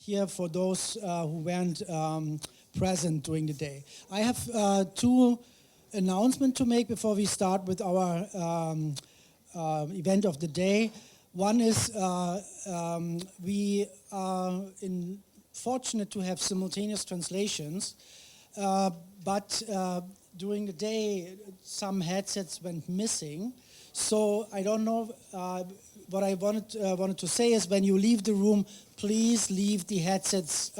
here for those who weren't present during the day. I have two announcements to make before we start with our event of the day. One is we are fortunate to have simultaneous translations, but during the day some headsets went missing. So I don't know, what I wanted to say is when you leave the room, please leave the headsets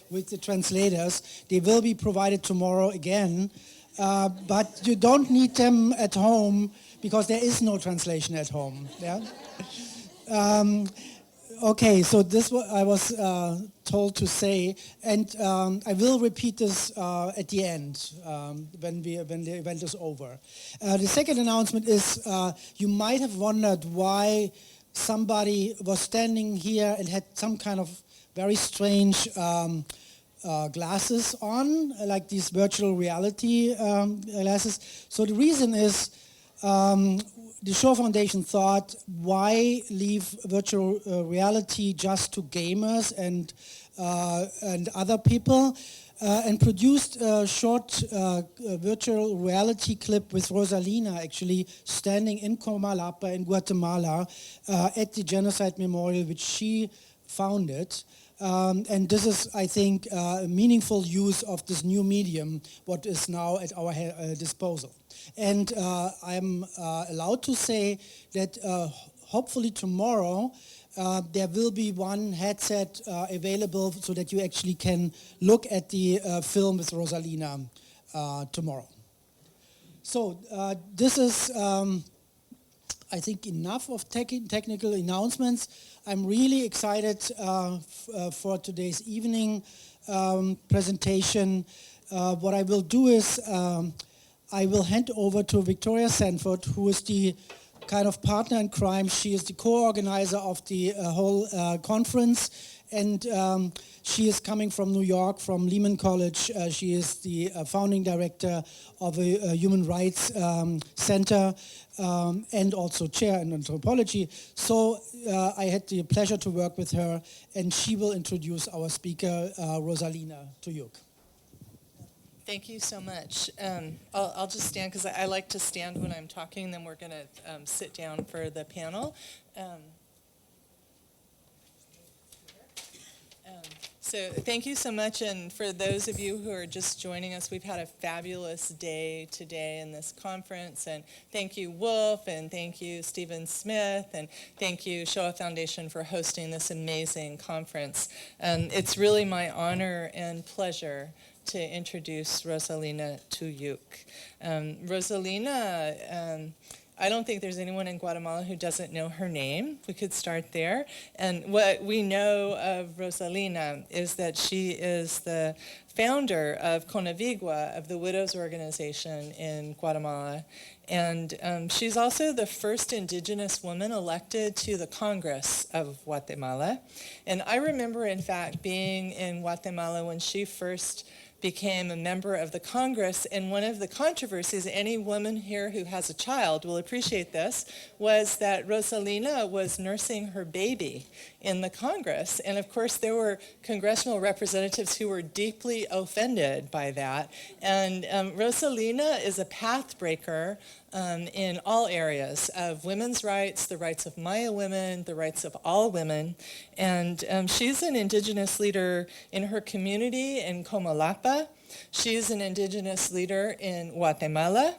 with the translators. They will be provided tomorrow again, but you don't need them at home because there is no translation at home. Yeah. Okay, so this what I was told to say, and I will repeat this at the end when the event is over. The second announcement is you might have wondered why somebody was standing here and had some kind of very strange glasses on, like these virtual reality glasses. So the reason is the Shaw Foundation thought, why leave virtual reality just to gamers and other people, and produced a short virtual reality clip with Rosalina actually standing in Comalapa in Guatemala at the Genocide Memorial, which she founded. And this is, I think, a meaningful use of this new medium, what is now at our disposal. And I'm allowed to say that hopefully tomorrow there will be one headset available so that you actually can look at the film with Rosalina tomorrow. So this is, I think, enough of technical announcements. I'm really excited for today's evening presentation. What I will do is I will hand over to Victoria Sanford, who is the kind of partner in crime. She is the co-organizer of the whole conference, and she is coming from New York, from Lehman College. She is the founding director of a human rights center and also chair in anthropology. So I had the pleasure to work with her, and she will introduce our speaker, Rosalina, to you. Thank you so much. I'll just stand because I like to stand when I'm talking, then we're going to sit down for the panel. So thank you so much, and for those of you who are just joining us, we've had a fabulous day today in this conference, and thank you Wolf, and thank you Stephen Smith, and thank you Shoah Foundation for hosting this amazing conference. It's really my honor and pleasure to introduce Rosalina Tuyuk. Rosalina, I don't think there's anyone in Guatemala who doesn't know her name. We could start there. And what we know of Rosalina is that she is the founder of Conavigua, of the Widows Organization in Guatemala. And she's also the first indigenous woman elected to the Congress of Guatemala. And I remember, in fact, being in Guatemala when she first became a member of the Congress, and one of the controversies, any woman here who has a child will appreciate this, was that Rosalina was nursing her baby in the Congress. And of course there were congressional representatives who were deeply offended by that. And Rosalina is a path breaker in all areas of women's rights, the rights of Maya women, the rights of all women. And she's an indigenous leader in her community in Comalapa. She's an indigenous leader in Guatemala.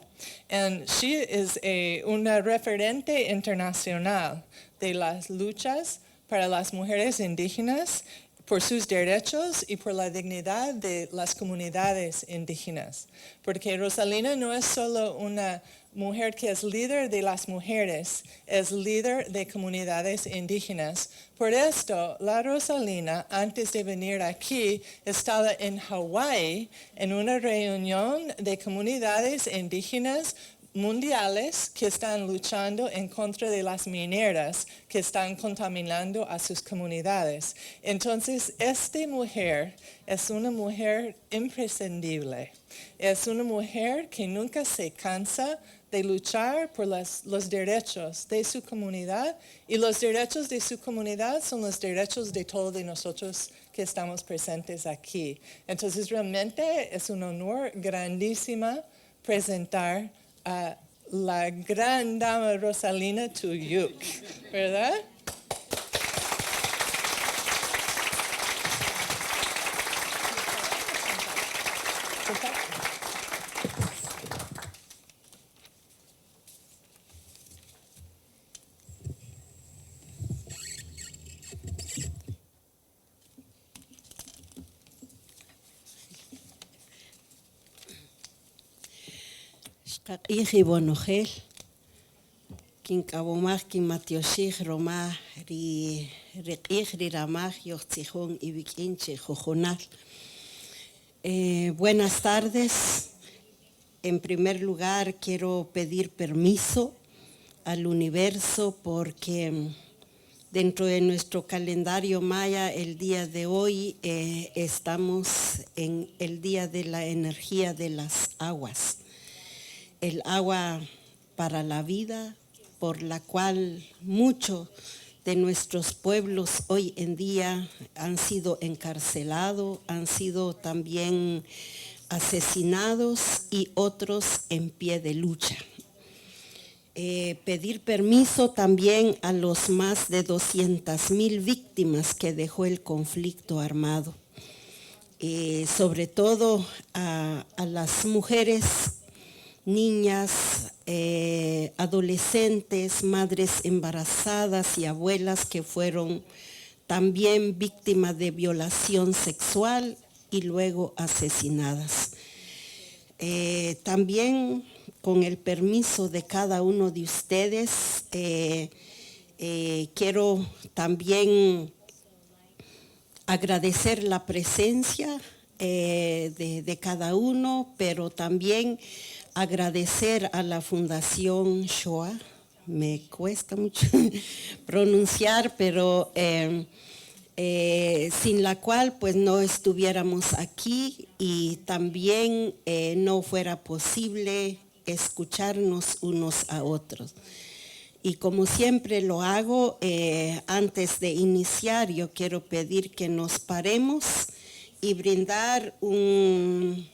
And she is una referente internacional de las luchas para las mujeres indígenas, por sus derechos y por la dignidad de las comunidades indígenas. Porque Rosalina no es solo una mujer que es líder de las mujeres, es líder de comunidades indígenas. Por esto, la Rosalina, antes de venir aquí, estaba en Hawái en una reunión de comunidades indígenas mundiales que están luchando en contra de las mineras que están contaminando a sus comunidades. Entonces, esta mujer es una mujer imprescindible. Es una mujer que nunca se cansa de luchar por los derechos de su comunidad, y los derechos de su comunidad son los derechos de todos de nosotros que estamos presentes aquí. Entonces realmente es un honor grandísimo presentar a la gran dama Rosalina Tuyuk, ¿verdad? Iji bonogel, kin kabomag kin matioshig roma ri ramag yochtijón ibikinche jojonal. Buenas tardes. En primer lugar quiero pedir permiso al universo porque dentro de nuestro calendario maya el día de hoy estamos en el día de la energía de las aguas. El agua para la vida, por la cual muchos de nuestros pueblos hoy en día han sido encarcelados, han sido también asesinados y otros en pie de lucha. Pedir permiso también a los más de 200,000 víctimas que dejó el conflicto armado, sobre todo a las mujeres, niñas, adolescentes, madres embarazadas y abuelas que fueron también víctimas de violación sexual y luego asesinadas. También con el permiso de cada uno de ustedes, quiero también agradecer la presencia de cada uno, pero también agradecer a la Fundación Shoah, me cuesta mucho pronunciar, pero sin la cual pues no estuviéramos aquí y también no fuera posible escucharnos unos a otros. Y como siempre lo hago, antes de iniciar yo quiero pedir que nos paremos y brindar un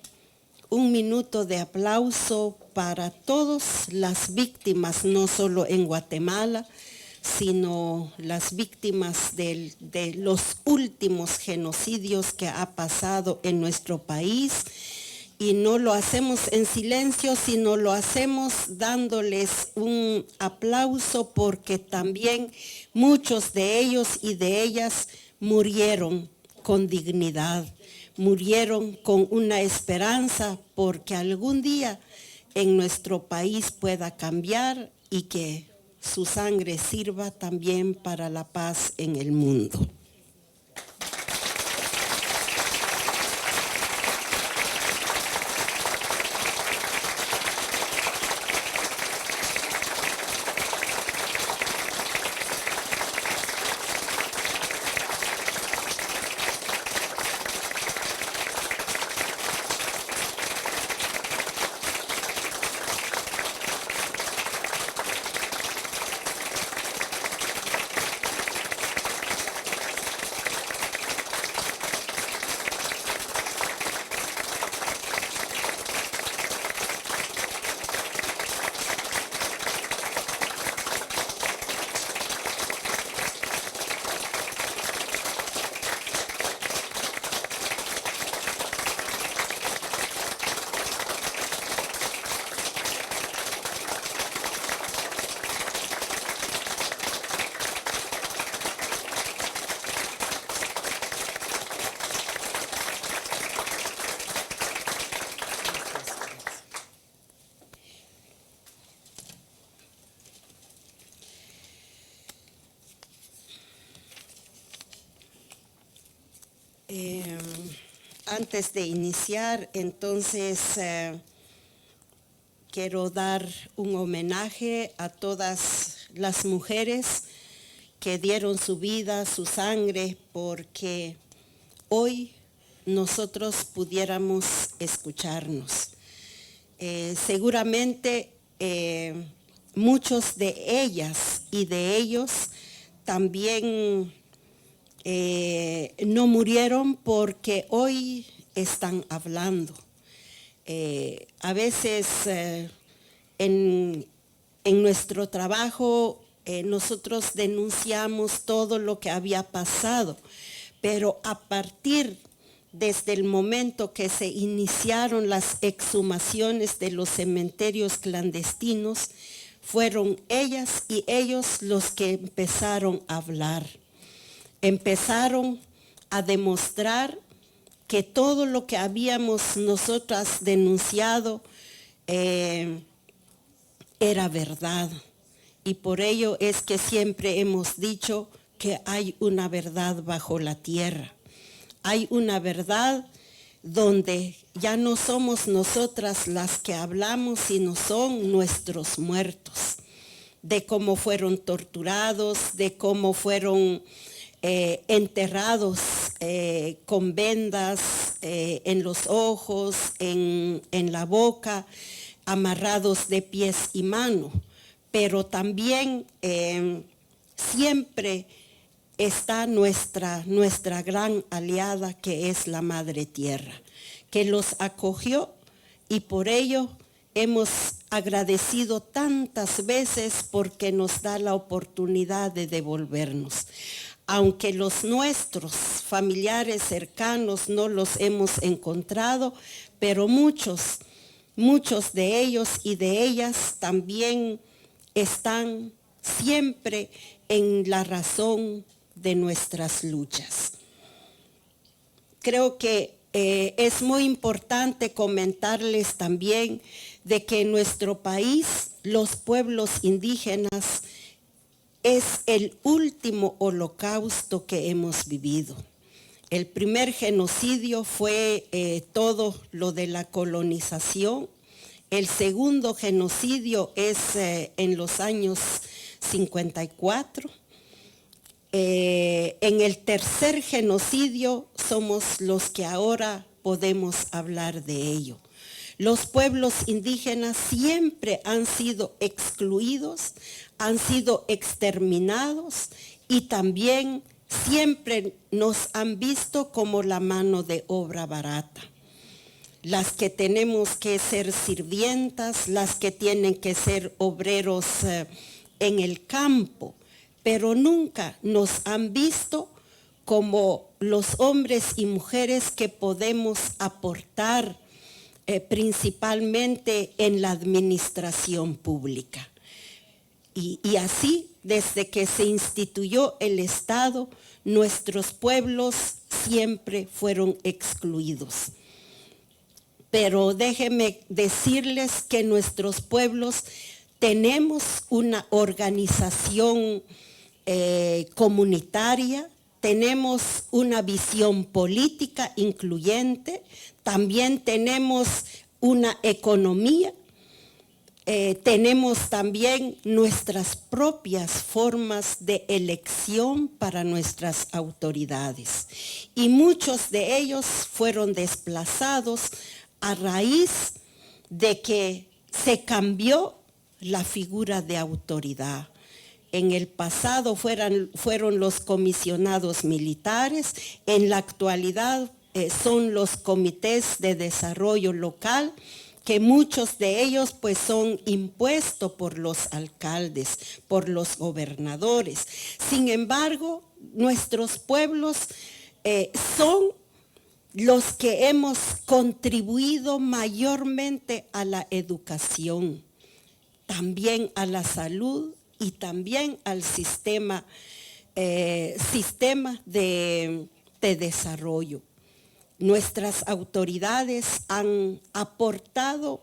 minuto de aplauso para todas las víctimas, no solo en Guatemala, sino las víctimas de los últimos genocidios que ha pasado en nuestro país. Y no lo hacemos en silencio, sino lo hacemos dándoles un aplauso porque también muchos de ellos y de ellas murieron con dignidad. Murieron con una esperanza porque algún día en nuestro país pueda cambiar y que su sangre sirva también para la paz en el mundo. Antes de iniciar, entonces, quiero dar un homenaje a todas las mujeres que dieron su vida, su sangre, porque hoy nosotros pudiéramos escucharnos. Seguramente muchos de ellas y de ellos también no murieron porque hoy están hablando. A veces en nuestro trabajo nosotros denunciamos todo lo que había pasado, pero a partir desde el momento que se iniciaron las exhumaciones de los cementerios clandestinos, fueron ellas y ellos los que empezaron a hablar. Empezaron a demostrar que todo lo que habíamos nosotras denunciado era verdad. Y por ello es que siempre hemos dicho que hay una verdad bajo la tierra. Hay una verdad donde ya no somos nosotras las que hablamos, sino son nuestros muertos, de cómo fueron torturados, de cómo fueron enterrados con vendas en los ojos, en la boca, amarrados de pies y manos. Pero también siempre está nuestra gran aliada, que es la Madre Tierra, que los acogió, y por ello hemos agradecido tantas veces porque nos da la oportunidad de devolvernos. Aunque los nuestros familiares cercanos no los hemos encontrado, pero muchos de ellos y de ellas también están siempre en la razón de nuestras luchas. Creo que es muy importante comentarles también de que en nuestro país los pueblos indígenas es el último holocausto que hemos vivido. El primer genocidio fue todo lo de la colonización. El segundo genocidio es en los años 54. En el tercer genocidio somos los que ahora podemos hablar de ello. Los pueblos indígenas siempre han sido excluidos, han sido exterminados y también siempre nos han visto como la mano de obra barata. Las que tenemos que ser sirvientas, las que tienen que ser obreros en el campo, pero nunca nos han visto como los hombres y mujeres que podemos aportar principalmente en la administración pública. Y así, desde que se instituyó el Estado, nuestros pueblos siempre fueron excluidos. Pero déjenme decirles que nuestros pueblos tenemos una organización comunitaria, tenemos una visión política incluyente, también tenemos una economía, tenemos también nuestras propias formas de elección para nuestras autoridades. Y muchos de ellos fueron desplazados a raíz de que se cambió la figura de autoridad. En el pasado fueron los comisionados militares, en la actualidad son los comités de desarrollo local, que muchos de ellos pues son impuestos por los alcaldes, por los gobernadores. Sin embargo, nuestros pueblos son los que hemos contribuido mayormente a la educación, también a la salud y también al sistema de desarrollo. Nuestras autoridades han aportado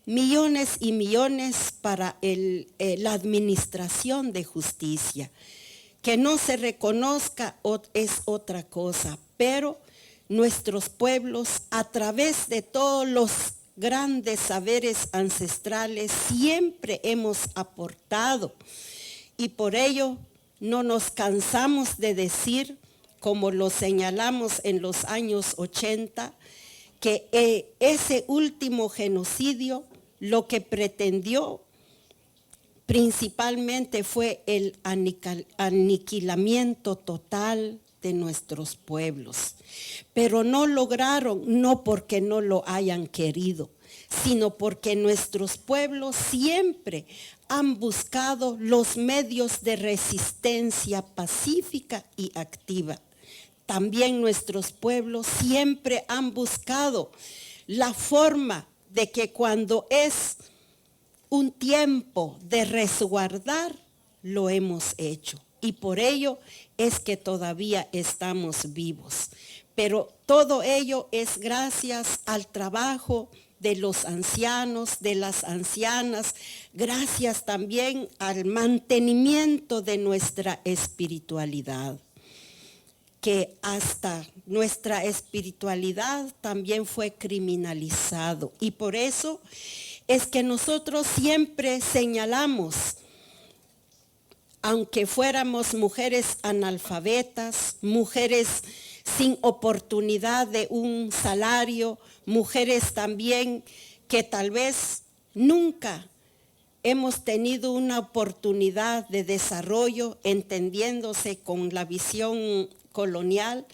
millones y millones para la administración de justicia. Que no se reconozca es otra cosa, pero nuestros pueblos, a través de todos los grandes saberes ancestrales, siempre hemos aportado. Y por ello no nos cansamos de decir, como lo señalamos en los años 80, que ese último genocidio lo que pretendió principalmente fue el aniquilamiento total de nuestros pueblos. Pero no lograron, no porque no lo hayan querido, sino porque nuestros pueblos siempre han buscado los medios de resistencia pacífica y activa. También nuestros pueblos siempre han buscado la forma de que cuando es un tiempo de resguardar, lo hemos hecho. Y por ello es que todavía estamos vivos. Pero todo ello es gracias al trabajo de los ancianos, de las ancianas, gracias también al mantenimiento de nuestra espiritualidad, que hasta nuestra espiritualidad también fue criminalizado. Y por eso es que nosotros siempre señalamos, aunque fuéramos mujeres analfabetas, mujeres sin oportunidad de un salario, mujeres también que tal vez nunca hemos tenido una oportunidad de desarrollo, entendiéndose con la visión colonial,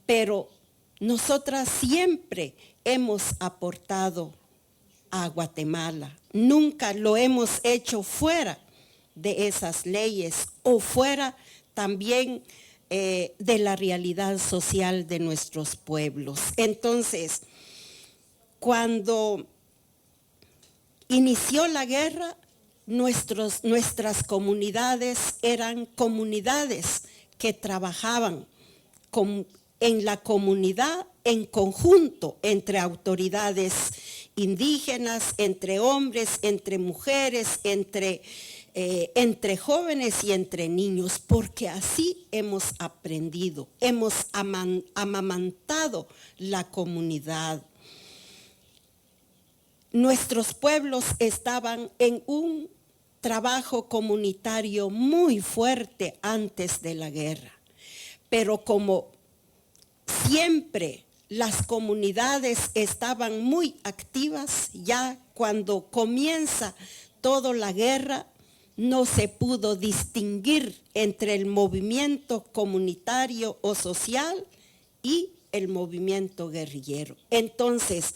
pero nosotras siempre hemos aportado a Guatemala. Nunca lo hemos hecho fuera de esas leyes o fuera también de la realidad social de nuestros pueblos. Entonces, cuando inició la guerra, nuestras comunidades eran comunidades que trabajaban en la comunidad en conjunto entre autoridades indígenas, entre hombres, entre mujeres, entre jóvenes y entre niños, porque así hemos aprendido, hemos amamantado la comunidad. Nuestros pueblos estaban en un trabajo comunitario muy fuerte antes de la guerra, pero como siempre las comunidades estaban muy activas, ya cuando comienza toda la guerra, no se pudo distinguir entre el movimiento comunitario o social y el movimiento guerrillero. Entonces,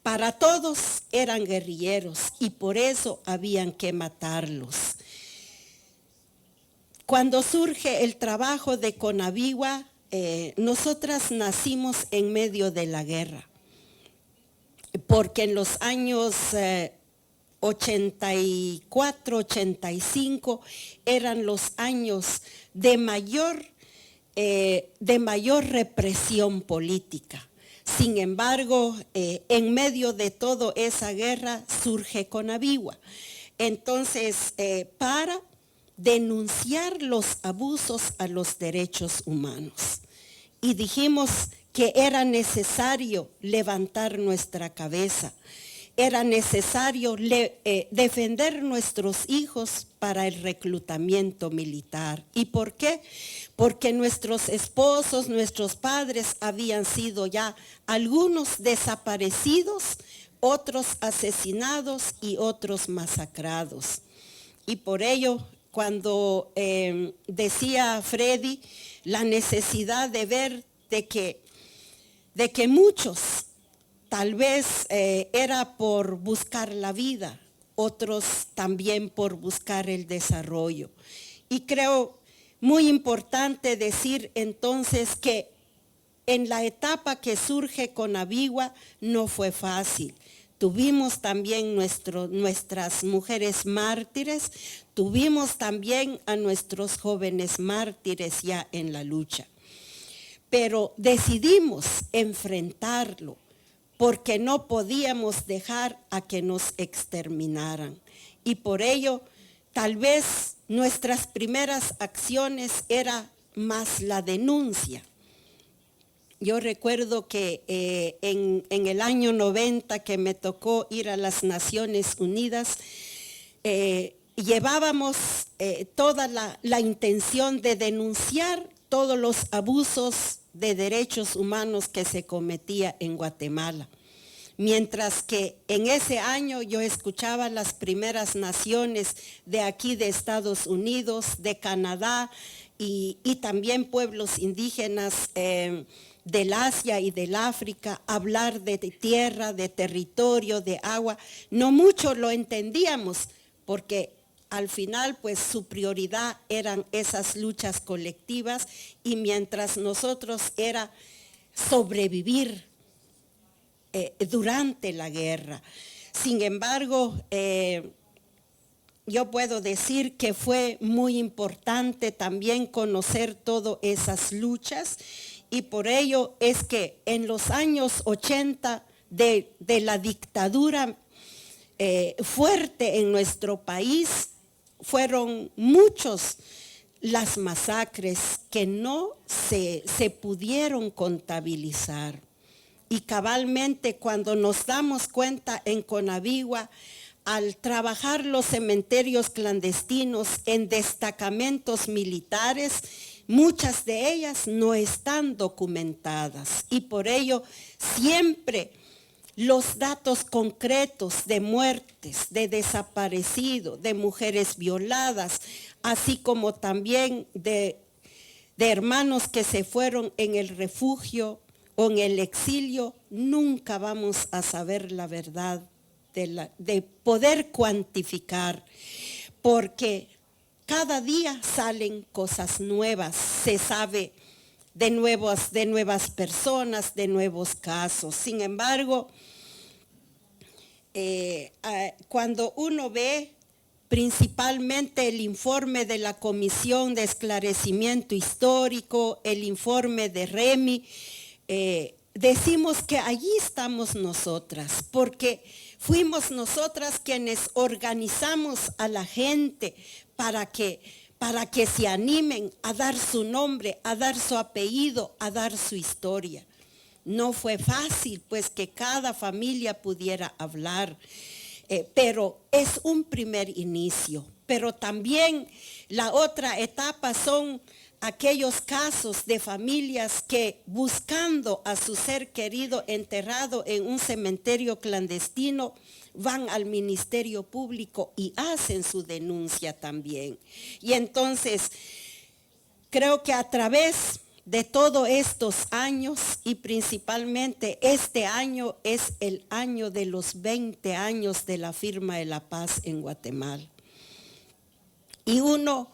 para todos eran guerrilleros y por eso habían que matarlos. Cuando surge el trabajo de Conabigua, nosotras nacimos en medio de la guerra, porque en los años 84, 85 eran los años de mayor represión política. Sin embargo, en medio de toda esa guerra surge Conabigua. Entonces, para denunciar los abusos a los derechos humanos. Y dijimos que era necesario levantar nuestra cabeza, era necesario defender nuestros hijos para el reclutamiento militar. ¿Y por qué? Porque nuestros esposos, nuestros padres habían sido ya algunos desaparecidos, otros asesinados y otros masacrados. Y por ello, cuando decía Freddy la necesidad de ver de que muchos tal vez era por buscar la vida, otros también por buscar el desarrollo. Y creo muy importante decir entonces que en la etapa que surge Conabigua no fue fácil. Tuvimos también nuestras mujeres mártires, tuvimos también a nuestros jóvenes mártires ya en la lucha. Pero decidimos enfrentarlo porque no podíamos dejar a que nos exterminaran. Y por ello, tal vez nuestras primeras acciones era más la denuncia. Yo recuerdo que en el año 90 que me tocó ir a las Naciones Unidas, llevábamos toda la intención de denunciar todos los abusos de derechos humanos que se cometía en Guatemala. Mientras que en ese año yo escuchaba las primeras naciones de aquí de Estados Unidos, de Canadá y también pueblos indígenas del Asia y del África hablar de tierra, de territorio, de agua. No mucho lo entendíamos porque al final pues su prioridad eran esas luchas colectivas y mientras nosotros era sobrevivir durante la guerra. Sin embargo, yo puedo decir que fue muy importante también conocer todas esas luchas y por ello es que en los años 80 de la dictadura fuerte en nuestro país, fueron muchos las masacres que no se pudieron contabilizar. Y cabalmente cuando nos damos cuenta en Conavigua, al trabajar los cementerios clandestinos en destacamentos militares, muchas de ellas no están documentadas y por ello siempre los datos concretos de muertes, de desaparecidos, de mujeres violadas, así como también de hermanos que se fueron en el refugio o en el exilio, nunca vamos a saber la verdad de poder cuantificar, porque cada día salen cosas nuevas, se sabe de nuevas personas, de nuevos casos. Sin embargo, cuando uno ve principalmente el informe de la Comisión de Esclarecimiento Histórico, el informe de REMI, decimos que allí estamos nosotras, porque fuimos nosotras quienes organizamos a la gente para que se animen a dar su nombre, a dar su apellido, a dar su historia. No fue fácil, pues, que cada familia pudiera hablar, pero es un primer inicio. Pero también la otra etapa son aquellos casos de familias que buscando a su ser querido enterrado en un cementerio clandestino, van al Ministerio Público y hacen su denuncia también. Y entonces, creo que a través de todos estos años y principalmente este año es el año de los 20 años de la firma de la paz en Guatemala. Y uno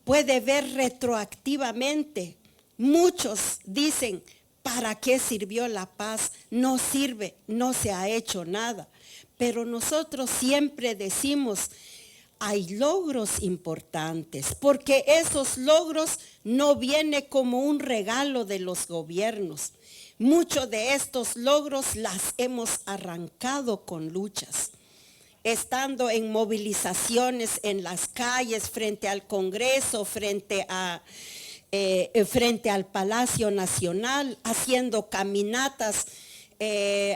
puede ver retroactivamente, muchos dicen, ¿para qué sirvió la paz? No sirve, no se ha hecho nada. Pero nosotros siempre decimos, hay logros importantes, porque esos logros no vienen como un regalo de los gobiernos. Muchos de estos logros las hemos arrancado con luchas. Estando en movilizaciones en las calles, frente al Congreso, frente al Palacio Nacional, haciendo caminatas,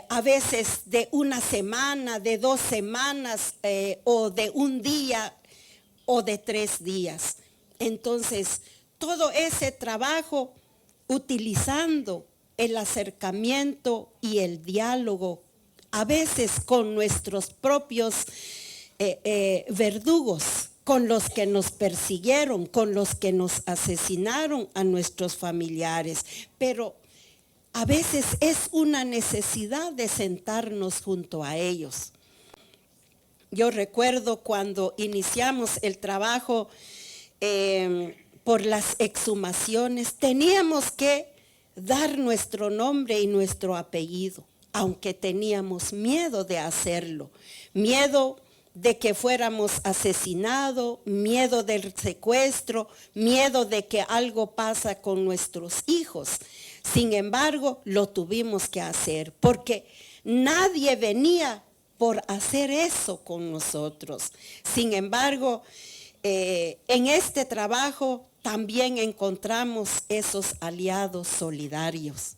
a veces de una semana, de 2 semanas, o de un día, o de 3 días. Entonces, todo ese trabajo, utilizando el acercamiento y el diálogo, a veces con nuestros propios verdugos, con los que nos persiguieron, con los que nos asesinaron a nuestros familiares, pero a veces es una necesidad de sentarnos junto a ellos. Yo recuerdo cuando iniciamos el trabajo por las exhumaciones, teníamos que dar nuestro nombre y nuestro apellido, aunque teníamos miedo de hacerlo, miedo de que fuéramos asesinados, miedo del secuestro, miedo de que algo pasa con nuestros hijos. Sin embargo, lo tuvimos que hacer porque nadie venía por hacer eso con nosotros. Sin embargo, en este trabajo también encontramos esos aliados solidarios.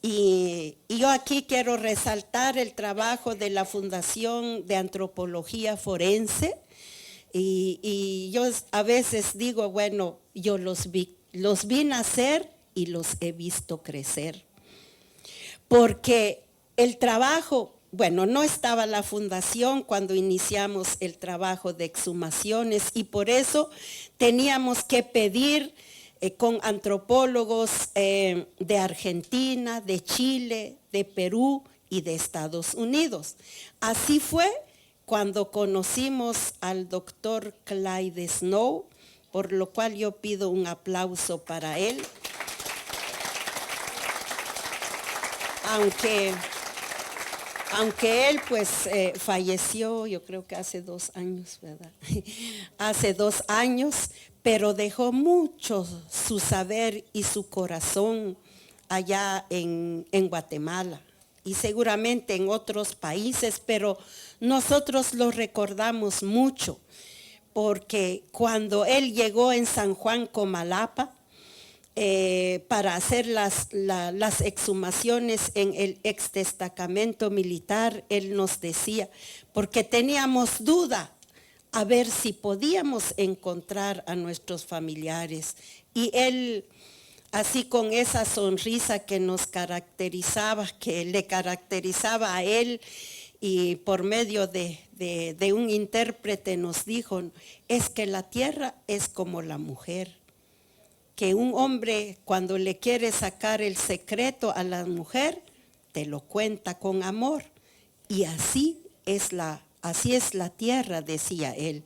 Y yo aquí quiero resaltar el trabajo de la Fundación de Antropología Forense y yo a veces digo, bueno, yo los vi nacer y los he visto crecer. Porque el trabajo bueno, no estaba la fundación cuando iniciamos el trabajo de exhumaciones y por eso teníamos que pedir con antropólogos de Argentina, de Chile, de Perú y de Estados Unidos. Así fue cuando conocimos al doctor Clyde Snow, por lo cual yo pido un aplauso para él. Aunque él pues falleció, yo creo que hace 2 años, ¿verdad? Hace 2 años, pero dejó mucho su saber y su corazón allá en Guatemala y seguramente en otros países, pero nosotros lo recordamos mucho porque cuando él llegó en San Juan Comalapa, para hacer las exhumaciones en el ex destacamento militar, él nos decía, porque teníamos duda a ver si podíamos encontrar a nuestros familiares. Y él, así con esa sonrisa que nos caracterizaba, que le caracterizaba a él, y por medio de un intérprete nos dijo, es que la tierra es como la mujer, que un hombre cuando le quiere sacar el secreto a la mujer, te lo cuenta con amor. Y así es la tierra, decía él.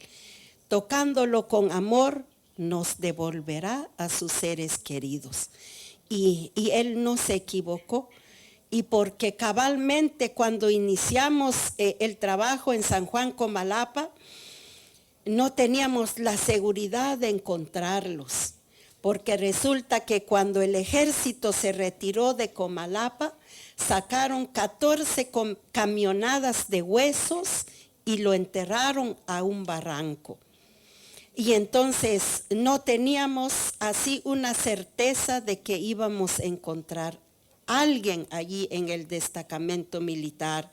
Tocándolo con amor, nos devolverá a sus seres queridos. Y él no se equivocó. Y porque cabalmente cuando iniciamos el trabajo en San Juan Comalapa, no teníamos la seguridad de encontrarlos. Porque resulta que cuando el ejército se retiró de Comalapa, sacaron 14 camionadas de huesos y lo enterraron a un barranco. Y entonces no teníamos así una certeza de que íbamos a encontrar a alguien allí en el destacamento militar.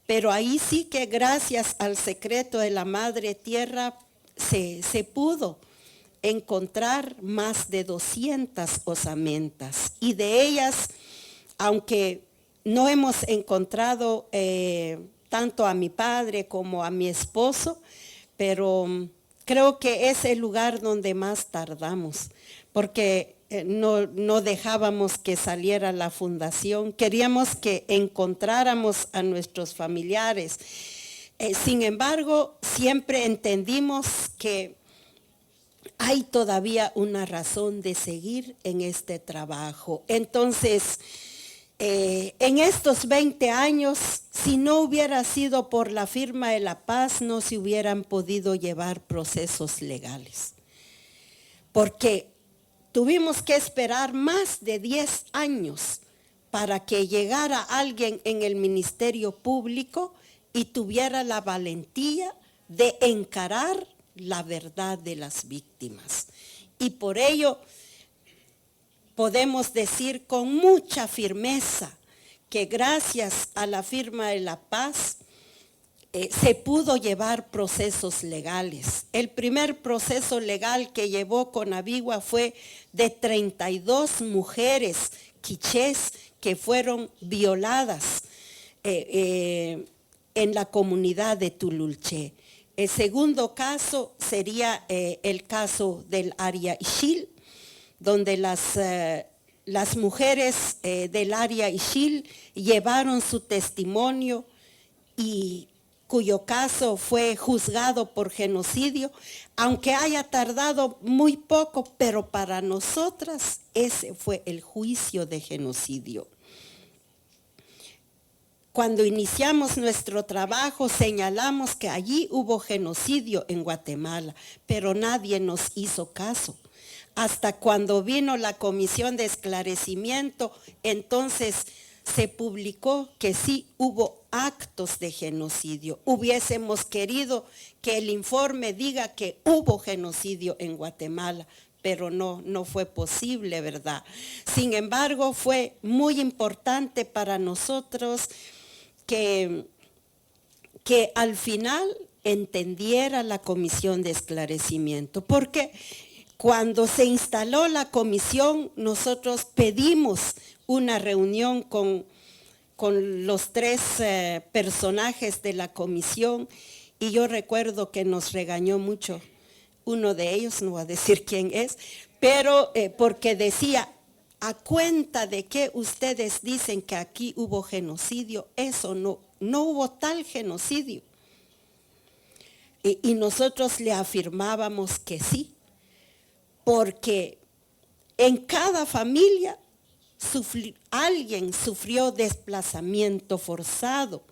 Pero ahí sí que gracias al secreto de la Madre Tierra se pudo encontrar más de 200 osamentas y de ellas, aunque no hemos encontrado tanto a mi padre como a mi esposo, pero creo que es el lugar donde más tardamos, porque no dejábamos que saliera la fundación, queríamos que encontráramos a nuestros familiares. Sin embargo, siempre entendimos que hay todavía una razón de seguir en este trabajo. Entonces, en estos 20 años, si no hubiera sido por la firma de la paz, no se hubieran podido llevar procesos legales. Porque tuvimos que esperar más de 10 años para que llegara alguien en el Ministerio Público y tuviera la valentía de encarar la verdad de las víctimas. Y por ello podemos decir con mucha firmeza que gracias a la firma de la paz se pudo llevar procesos legales. El primer proceso legal que llevó Conavigua fue de 32 mujeres quichés que fueron violadas en la comunidad de Tululché. El segundo caso sería el caso del área Ixil, donde las mujeres del área Ixil llevaron su testimonio y cuyo caso fue juzgado por genocidio, aunque haya tardado muy poco, pero para nosotras ese fue el juicio de genocidio. Cuando iniciamos nuestro trabajo señalamos que allí hubo genocidio en Guatemala, pero nadie nos hizo caso. Hasta cuando vino la Comisión de Esclarecimiento, entonces se publicó que sí hubo actos de genocidio. Hubiésemos querido que el informe diga que hubo genocidio en Guatemala, pero no fue posible, ¿verdad? Sin embargo, fue muy importante para nosotros que al final entendiera la Comisión de Esclarecimiento, porque cuando se instaló la comisión, nosotros pedimos una reunión con con los tres personajes de la comisión y yo recuerdo que nos regañó mucho. Uno de ellos, no voy a decir quién es, pero porque decía, a cuenta de que ustedes dicen que aquí hubo genocidio, eso no hubo tal genocidio. Y nosotros le afirmábamos que sí, porque en cada familia alguien sufrió desplazamiento forzado,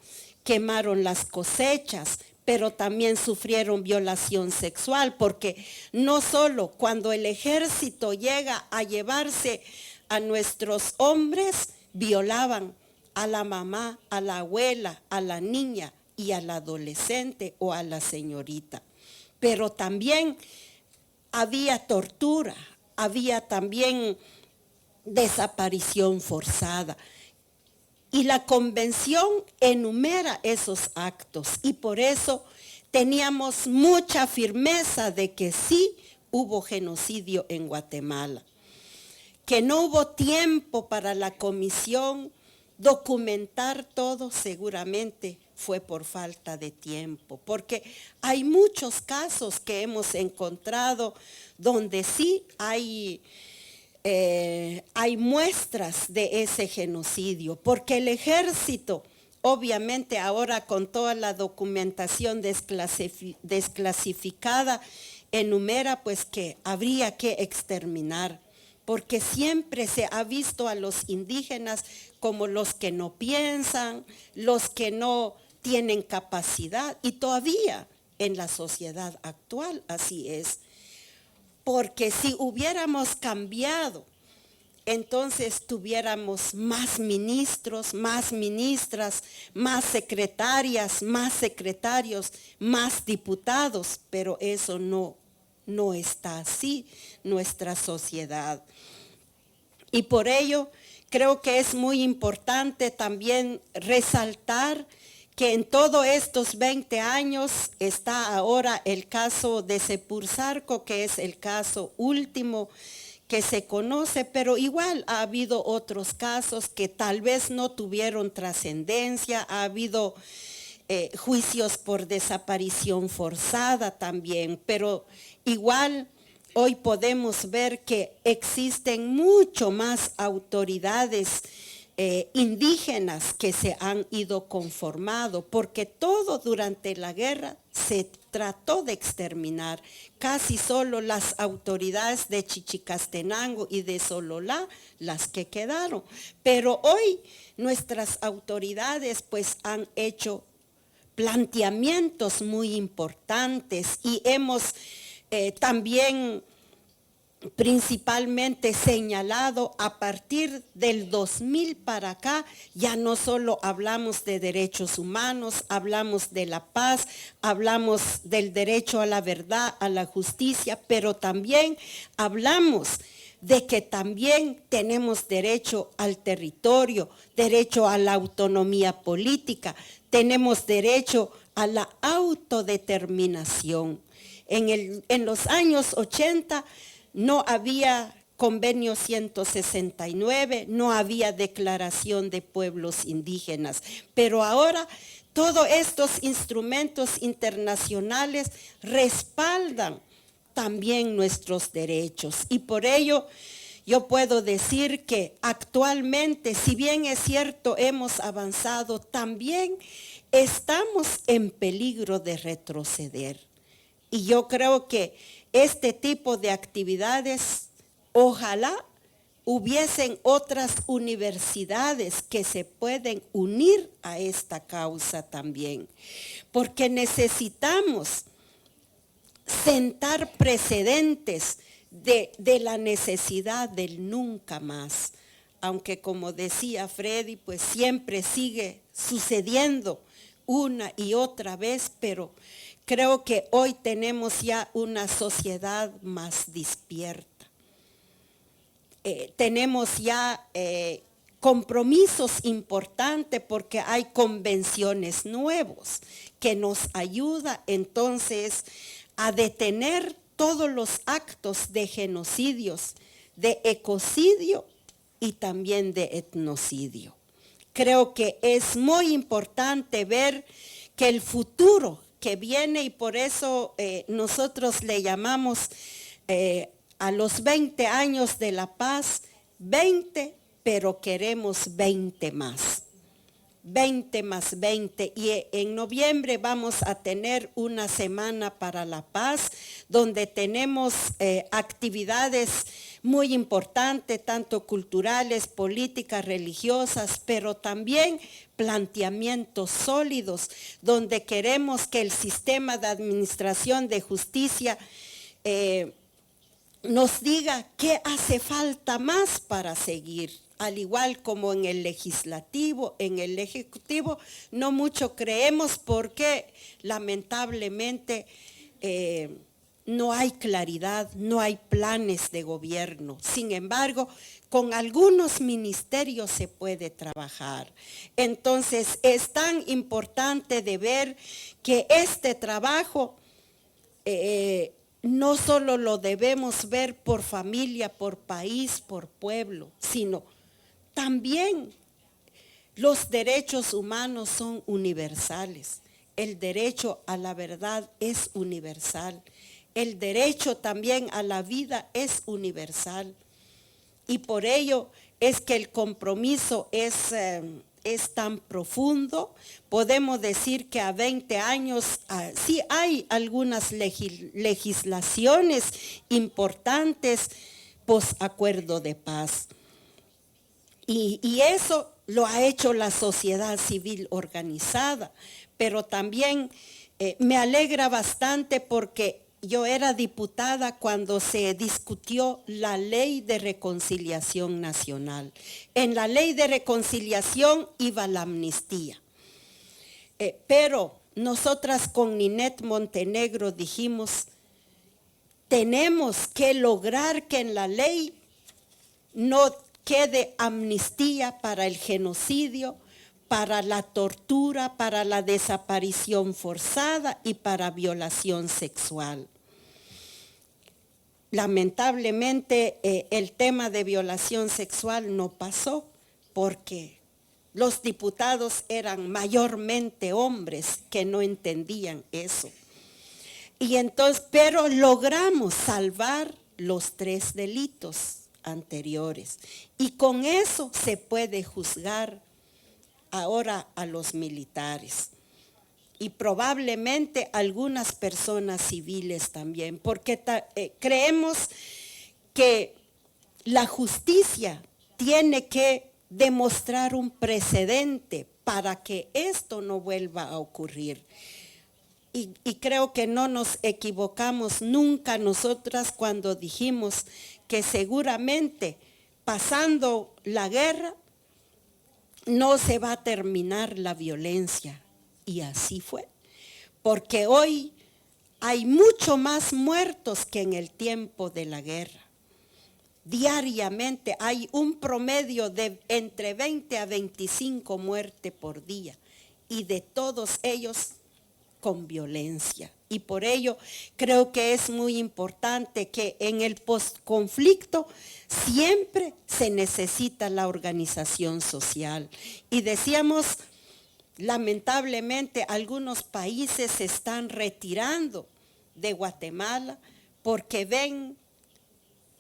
quemaron las cosechas, pero también sufrieron violación sexual, porque no solo cuando el ejército llega a llevarse a nuestros hombres, violaban a la mamá, a la abuela, a la niña y al adolescente o a la señorita. Pero también había tortura, había también desaparición forzada. Y la convención enumera esos actos y por eso teníamos mucha firmeza de que sí hubo genocidio en Guatemala. Que no hubo tiempo para la comisión documentar todo, seguramente fue por falta de tiempo, porque hay muchos casos que hemos encontrado donde sí hay muestras de ese genocidio, porque el ejército, obviamente ahora con toda la documentación desclasificada, enumera pues que habría que exterminar, porque siempre se ha visto a los indígenas como los que no piensan, los que no tienen capacidad, y todavía en la sociedad actual así es. Porque si hubiéramos cambiado, entonces tuviéramos más ministros, más ministras, más secretarias, más secretarios, más diputados, pero eso no está así, nuestra sociedad. Y por ello creo que es muy importante también resaltar que en todos estos 20 años está ahora el caso de Sepursarco, que es el caso último que se conoce, pero igual ha habido otros casos que tal vez no tuvieron trascendencia, ha habido juicios por desaparición forzada también, pero igual hoy podemos ver que existen mucho más autoridades indígenas que se han ido conformando, porque todo durante la guerra se trató de exterminar. Casi solo las autoridades de Chichicastenango y de Sololá las que quedaron. Pero hoy nuestras autoridades pues han hecho planteamientos muy importantes y hemos también principalmente señalado a partir del 2000 para acá, ya no solo hablamos de derechos humanos, hablamos de la paz, hablamos del derecho a la verdad, a la justicia, pero también hablamos de que también tenemos derecho al territorio, derecho a la autonomía política, tenemos derecho a la autodeterminación. En los años 80 no había convenio 169, no había declaración de pueblos indígenas, pero ahora todos estos instrumentos internacionales respaldan también nuestros derechos y por ello yo puedo decir que actualmente, si bien es cierto hemos avanzado, también estamos en peligro de retroceder. Y yo creo que este tipo de actividades, ojalá hubiesen otras universidades que se pueden unir a esta causa también, porque necesitamos sentar precedentes de la necesidad del nunca más, aunque como decía Freddy, pues siempre sigue sucediendo una y otra vez, pero creo que hoy tenemos ya una sociedad más despierta. Tenemos ya compromisos importantes porque hay convenciones nuevos que nos ayudan entonces a detener todos los actos de genocidios, de ecocidio y también de etnocidio. creo que es muy importante ver que el futuro que viene, y por eso nosotros le llamamos a los 20 años de la paz, 20, pero queremos 20 más. 20 más 20, y en noviembre vamos a tener una semana para la paz, donde tenemos actividades muy importantes, tanto culturales, políticas, religiosas, pero también planteamientos sólidos, donde queremos que el sistema de administración de justicia nos diga qué hace falta más para seguir. Al igual como en el legislativo, en el ejecutivo, no mucho creemos porque lamentablemente no hay claridad, no hay planes de gobierno. Sin embargo, con algunos ministerios se puede trabajar. Entonces, es tan importante de ver que este trabajo no solo lo debemos ver por familia, por país, por pueblo, sino también los derechos humanos son universales. El derecho a la verdad es universal. El derecho también a la vida es universal. Y por ello es que el compromiso es tan profundo. Podemos decir que a 20 años sí hay algunas legislaciones importantes post-acuerdo de paz. Y eso lo ha hecho la sociedad civil organizada, pero también me alegra bastante porque yo era diputada cuando se discutió la Ley de Reconciliación Nacional. En la Ley de Reconciliación iba la amnistía, pero nosotras con Ninette Montenegro dijimos, tenemos que lograr que en la ley no quede amnistía para el genocidio, para la tortura, para la desaparición forzada y para violación sexual. Lamentablemente el tema de violación sexual no pasó porque los diputados eran mayormente hombres que no entendían eso. Y entonces, pero logramos salvar los 3 delitos anteriores. Y con eso se puede juzgar ahora a los militares. Y probablemente algunas personas civiles también, porque creemos que la justicia tiene que demostrar un precedente para que esto no vuelva a ocurrir. Y creo que no nos equivocamos nunca nosotras cuando dijimos que seguramente pasando la guerra no se va a terminar la violencia. Y así fue, porque hoy hay mucho más muertos que en el tiempo de la guerra. Diariamente hay un promedio de entre 20 a 25 muertes por día, y de todos ellos con violencia. Y por ello creo que es muy importante que en el postconflicto siempre se necesita la organización social. Y decíamos, lamentablemente algunos países se están retirando de Guatemala porque ven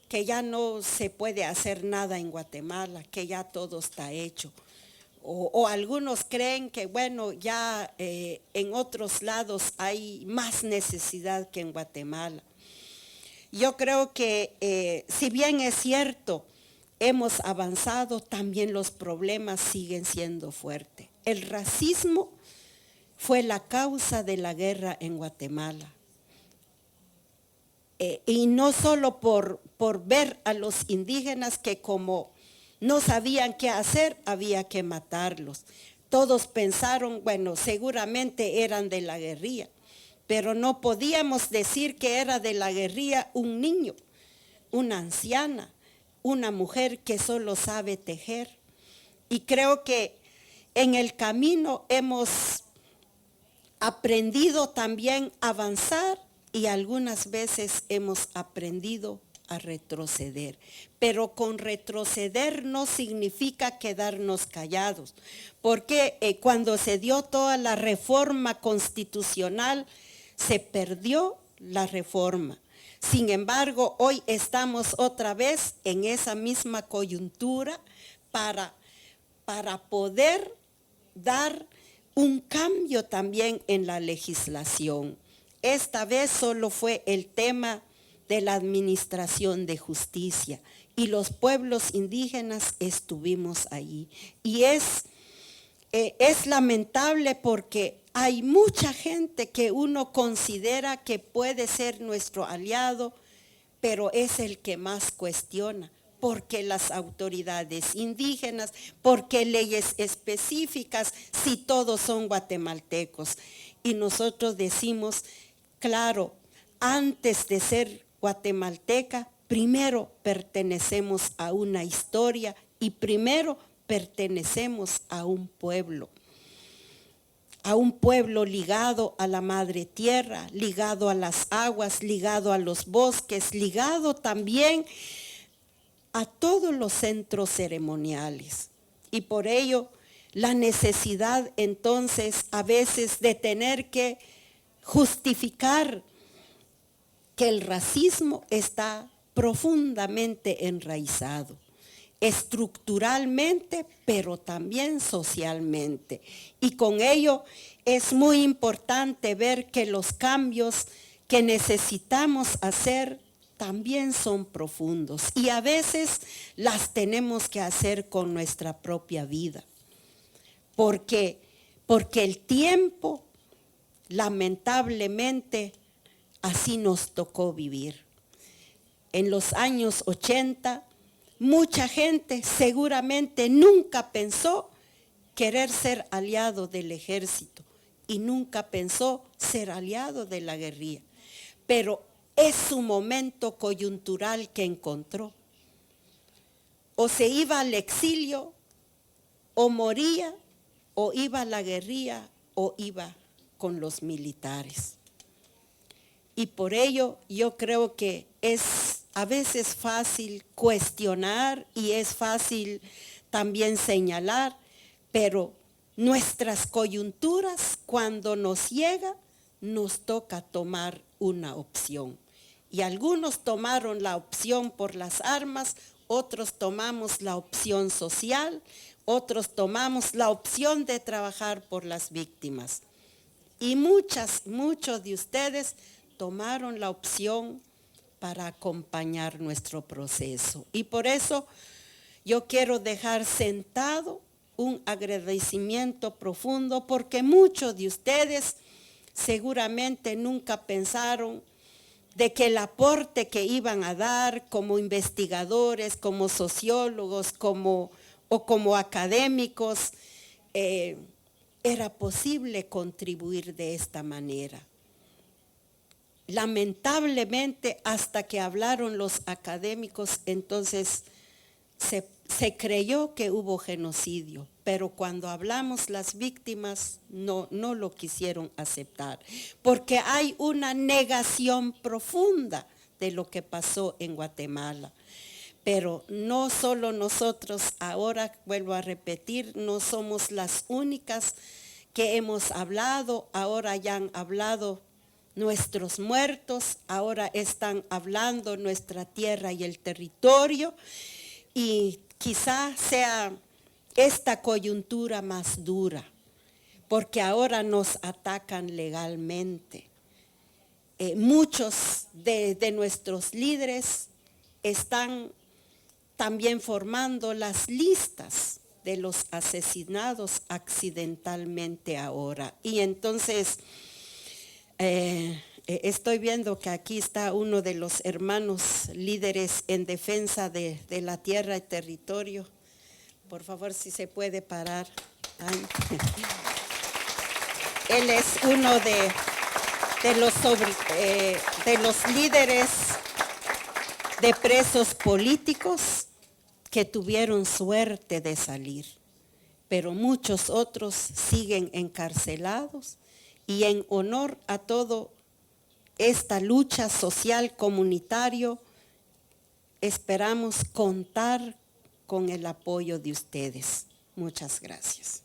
que ya no se puede hacer nada en Guatemala, que ya todo está hecho. O algunos creen que, bueno, ya en otros lados hay más necesidad que en Guatemala. Yo creo que si bien es cierto, hemos avanzado, también los problemas siguen siendo fuertes. El racismo fue la causa de la guerra en Guatemala. Y no solo por ver a los indígenas que como no sabían qué hacer, había que matarlos. Todos pensaron, bueno, seguramente eran de la guerrilla, pero no podíamos decir que era de la guerrilla un niño, una anciana, una mujer que solo sabe tejer. Y creo que en el camino hemos aprendido también a avanzar y algunas veces hemos aprendido a retroceder. Pero con retroceder no significa quedarnos callados, porque cuando se dio toda la reforma constitucional, se perdió la reforma. Sin embargo, hoy estamos otra vez en esa misma coyuntura para poder dar un cambio también en la legislación. Esta vez solo fue el tema de la administración de justicia y los pueblos indígenas estuvimos ahí. Y es lamentable porque hay mucha gente que uno considera que puede ser nuestro aliado, pero es el que más cuestiona. Porque las autoridades indígenas, porque leyes específicas, si todos son guatemaltecos. Y nosotros decimos, claro, antes de ser guatemalteca, primero pertenecemos a una historia y primero pertenecemos a un pueblo ligado a la madre tierra, ligado a las aguas, ligado a los bosques, ligado también a todos los centros ceremoniales. Y por ello, la necesidad entonces a veces de tener que justificar que el racismo está profundamente enraizado, estructuralmente, pero también socialmente. Y con ello es muy importante ver que los cambios que necesitamos hacer también son profundos y a veces las tenemos que hacer con nuestra propia vida. Porque el tiempo, lamentablemente, así nos tocó vivir. En los años 80, mucha gente seguramente nunca pensó querer ser aliado del ejército y nunca pensó ser aliado de la guerrilla. Pero es su momento coyuntural que encontró. O se iba al exilio, o moría, o iba a la guerrilla, o iba con los militares. Y por ello yo creo que es a veces fácil cuestionar y es fácil también señalar, pero nuestras coyunturas cuando nos llega, nos toca tomar una opción. Y algunos tomaron la opción por las armas, otros tomamos la opción social, otros tomamos la opción de trabajar por las víctimas. Y muchos de ustedes tomaron la opción para acompañar nuestro proceso. Y por eso yo quiero dejar sentado un agradecimiento profundo, porque muchos de ustedes seguramente nunca pensaron de que el aporte que iban a dar como investigadores, como sociólogos, como académicos, era posible contribuir de esta manera. Lamentablemente, hasta que hablaron los académicos, entonces se creyó que hubo genocidio, pero cuando hablamos las víctimas no lo quisieron aceptar, porque hay una negación profunda de lo que pasó en Guatemala. Pero no solo nosotros, ahora vuelvo a repetir, no somos las únicas que hemos hablado, ahora ya han hablado nuestros muertos, ahora están hablando nuestra tierra y el territorio, y quizá sea esta coyuntura más dura, porque ahora nos atacan legalmente. Muchos de nuestros líderes están también formando las listas de los asesinados accidentalmente ahora. Y entonces estoy viendo que aquí está uno de los hermanos líderes en defensa de la tierra y territorio. Por favor, si se puede parar. Ay. Él es uno de los líderes de presos políticos que tuvieron suerte de salir, pero muchos otros siguen encarcelados, y en honor a toda esta lucha social comunitario, esperamos contar con el apoyo de ustedes. Muchas gracias.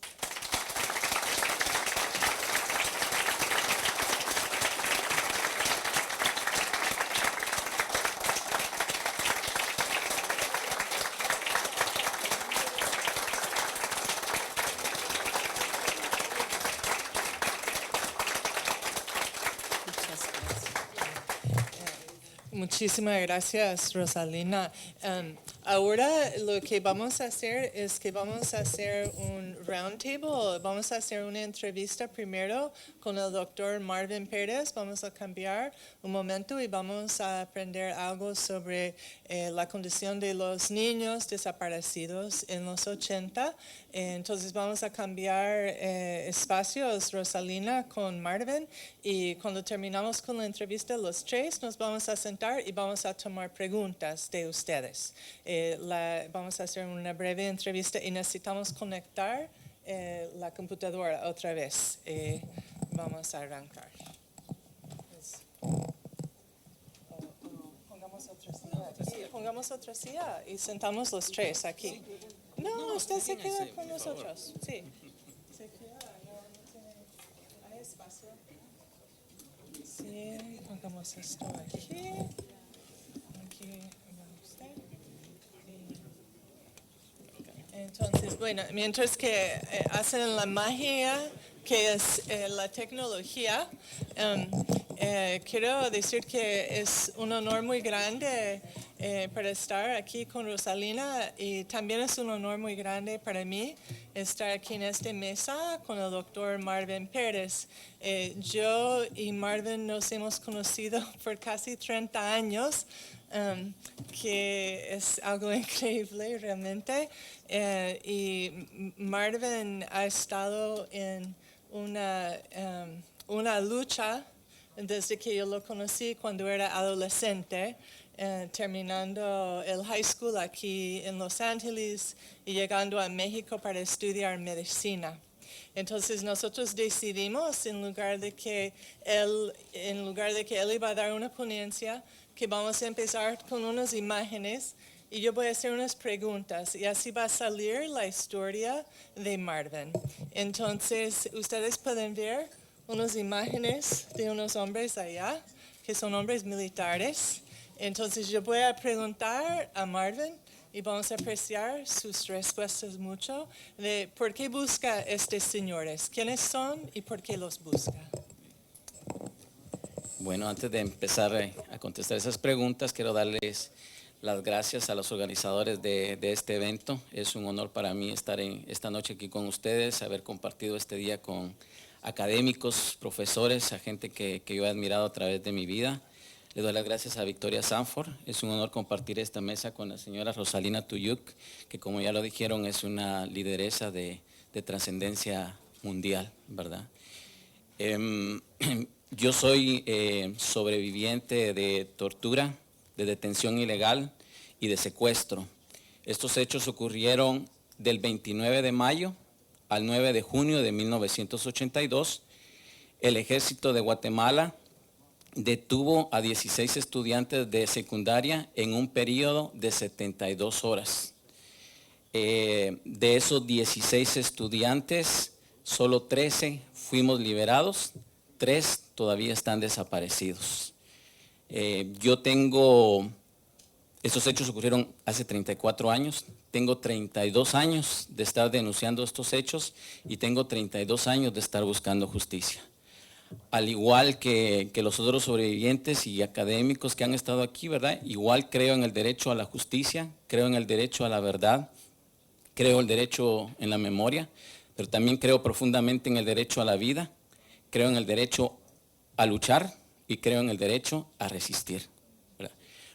Muchísimas gracias, Rosalina. Ahora lo que vamos a hacer es que vamos a hacer un roundtable. Vamos a hacer una entrevista primero con el doctor Marvin Pérez. Vamos a cambiar un momento y vamos a aprender algo sobre la condición de los niños desaparecidos en los 80. Entonces vamos a cambiar espacios, Rosalina, con Marvin. Y cuando terminamos con la entrevista, los tres nos vamos a sentar y vamos a tomar preguntas de ustedes. Vamos a hacer una breve entrevista y necesitamos conectar la computadora otra vez. Vamos a arrancar. Pongamos otra silla y sentamos los tres aquí. No, usted se queda con nosotros. Sí. Se queda, no tiene. ¿Hay espacio? Sí, pongamos esto aquí. Aquí va usted. Entonces, bueno, mientras que hacen la magia que es la tecnología, quiero decir que es un honor muy grande para estar aquí con Rosalina y también es un honor muy grande para mí estar aquí en esta mesa con el doctor Marvin Pérez. Yo y Marvin nos hemos conocido por casi 30 años. Que es algo increíble realmente. Y Marvin ha estado en una lucha desde que yo lo conocí cuando era adolescente, terminando el high school aquí en Los Ángeles y llegando a México para estudiar medicina. Entonces nosotros decidimos, en lugar de que él iba a dar una ponencia, que vamos a empezar con unas imágenes y yo voy a hacer unas preguntas y así va a salir la historia de Marvin. Entonces, ustedes pueden ver unas imágenes de unos hombres allá, que son hombres militares. Entonces, yo voy a preguntar a Marvin y vamos a apreciar sus respuestas mucho de por qué busca estos señores, quiénes son y por qué los busca. Bueno, antes de empezar a contestar esas preguntas, quiero darles las gracias a los organizadores de este evento. Es un honor para mí estar esta noche aquí con ustedes, haber compartido este día con académicos, profesores, a gente que yo he admirado a través de mi vida. Le doy las gracias a Victoria Sanford. Es un honor compartir esta mesa con la señora Rosalina Tuyuk, que como ya lo dijeron es una lideresa de trascendencia mundial, ¿verdad? Yo soy sobreviviente de tortura, de detención ilegal y de secuestro. Estos hechos ocurrieron del 29 de mayo al 9 de junio de 1982. El ejército de Guatemala detuvo a 16 estudiantes de secundaria en un periodo de 72 horas. De esos 16 estudiantes, solo 13 fuimos liberados, 3 todavía están desaparecidos. Estos hechos ocurrieron hace 34 años, tengo 32 años de estar denunciando estos hechos y tengo 32 años de estar buscando justicia. Al igual que los otros sobrevivientes y académicos que han estado aquí, ¿verdad? Igual creo en el derecho a la justicia, creo en el derecho a la verdad, creo en el derecho en la memoria, pero también creo profundamente en el derecho a la vida, creo en el derecho a luchar y creo en el derecho a resistir.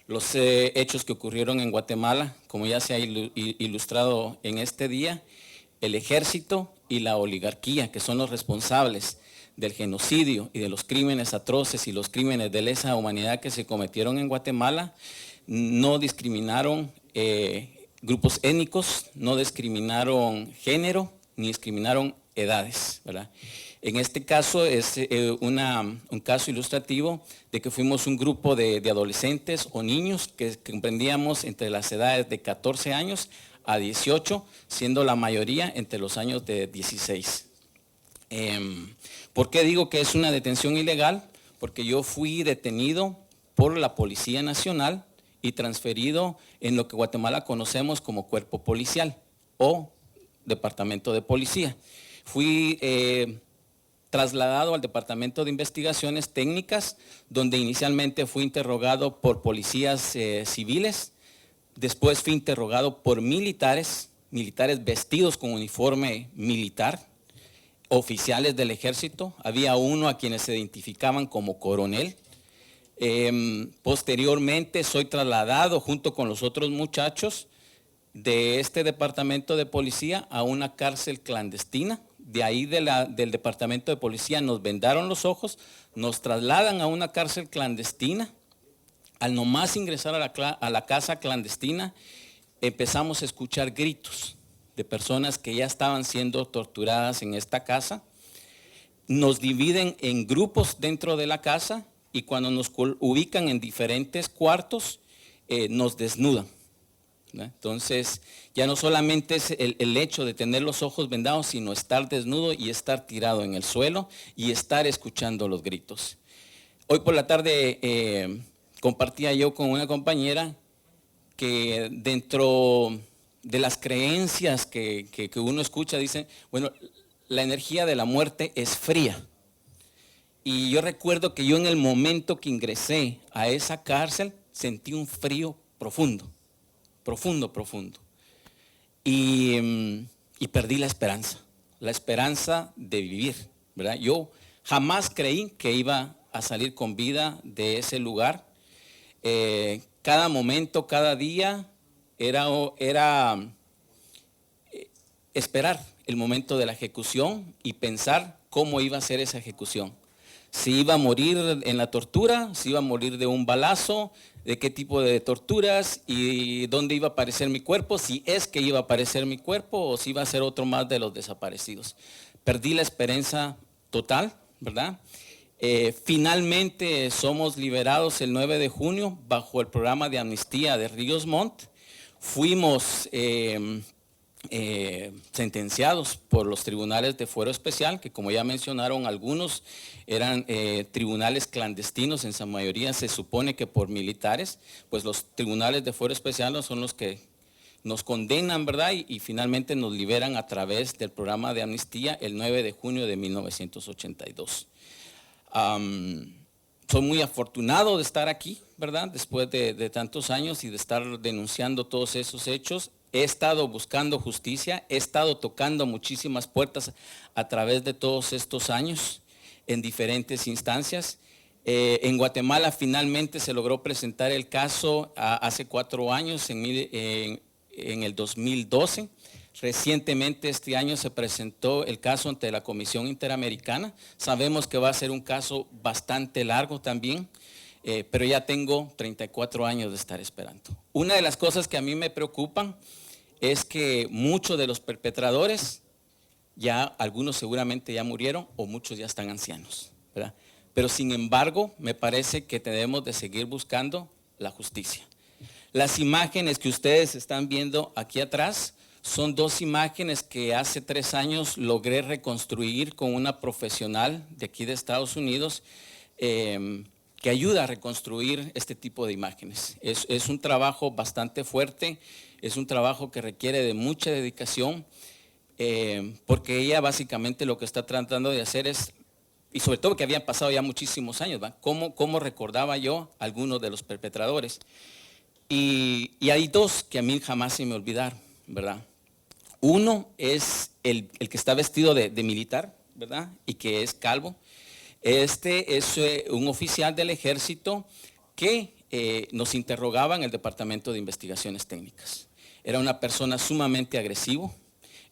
Los hechos que ocurrieron en Guatemala, como ya se ha ilustrado en este día, el ejército y la oligarquía, que son los responsables del genocidio y de los crímenes atroces y los crímenes de lesa humanidad que se cometieron en Guatemala, no discriminaron grupos étnicos, no discriminaron género, ni discriminaron edades, ¿verdad? En este caso es un caso ilustrativo de que fuimos un grupo de adolescentes o niños que comprendíamos entre las edades de 14 años a 18, siendo la mayoría entre los años de 16. ¿Por qué digo que es una detención ilegal? Porque yo fui detenido por la Policía Nacional y transferido en lo que Guatemala conocemos como cuerpo policial o departamento de policía. Fui trasladado al Departamento de Investigaciones Técnicas, donde inicialmente fui interrogado por policías civiles, después fui interrogado por militares vestidos con uniforme militar, oficiales del ejército, había uno a quienes se identificaban como coronel. Posteriormente soy trasladado junto con los otros muchachos de este departamento de policía a una cárcel clandestina. De ahí del departamento de policía nos vendaron los ojos, nos trasladan a una cárcel clandestina. Al nomás ingresar a la casa clandestina, empezamos a escuchar gritos de personas que ya estaban siendo torturadas en esta casa. Nos dividen en grupos dentro de la casa y cuando nos ubican en diferentes cuartos, nos desnudan, ¿no? Entonces, ya no solamente es el hecho de tener los ojos vendados, sino estar desnudo y estar tirado en el suelo y estar escuchando los gritos. Hoy por la tarde compartía yo con una compañera que dentro de las creencias que uno escucha, dice, bueno, la energía de la muerte es fría. Y yo recuerdo que yo en el momento que ingresé a esa cárcel, sentí un frío profundo, profundo, profundo. Y perdí la esperanza de vivir, ¿verdad? Yo jamás creí que iba a salir con vida de ese lugar. Cada momento, cada día, era esperar el momento de la ejecución y pensar cómo iba a ser esa ejecución. Si iba a morir en la tortura, si iba a morir de un balazo, de qué tipo de torturas y dónde iba a aparecer mi cuerpo, si es que iba a aparecer mi cuerpo o si iba a ser otro más de los desaparecidos. Perdí la esperanza total, ¿verdad? Finalmente somos liberados el 9 de junio bajo el programa de amnistía de Ríos Montt. Fuimos sentenciados por los tribunales de fuero especial, que como ya mencionaron algunos, eran tribunales clandestinos, en su mayoría se supone que por militares, pues los tribunales de fuero especial son los que nos condenan, ¿verdad? Y finalmente nos liberan a través del programa de amnistía el 9 de junio de 1982. Soy muy afortunado de estar aquí, ¿verdad? Después de tantos años y de estar denunciando todos esos hechos. He estado buscando justicia, he estado tocando muchísimas puertas a través de todos estos años en diferentes instancias. En Guatemala finalmente se logró presentar el caso hace 4 años, en el 2012. Recientemente este año se presentó el caso ante la Comisión Interamericana. Sabemos que va a ser un caso bastante largo también, pero ya tengo 34 años de estar esperando. Una de las cosas que a mí me preocupan es que muchos de los perpetradores, ya algunos seguramente ya murieron o muchos ya están ancianos, ¿verdad? Pero sin embargo, me parece que debemos de seguir buscando la justicia. Las imágenes que ustedes están viendo aquí atrás son 2 imágenes que hace 3 años logré reconstruir con una profesional de aquí de Estados Unidos que ayuda a reconstruir este tipo de imágenes. Es un trabajo bastante fuerte, es un trabajo que requiere de mucha dedicación, porque ella básicamente lo que está tratando de hacer es, y sobre todo que habían pasado ya muchísimos años, ¿va? ¿Cómo recordaba yo a algunos de los perpetradores? Y hay 2 que a mí jamás se me olvidaron, ¿verdad? Uno es el que está vestido de militar, ¿verdad? Y que es calvo. Este es un oficial del ejército que nos interrogaba en el Departamento de Investigaciones Técnicas. Era una persona sumamente agresivo,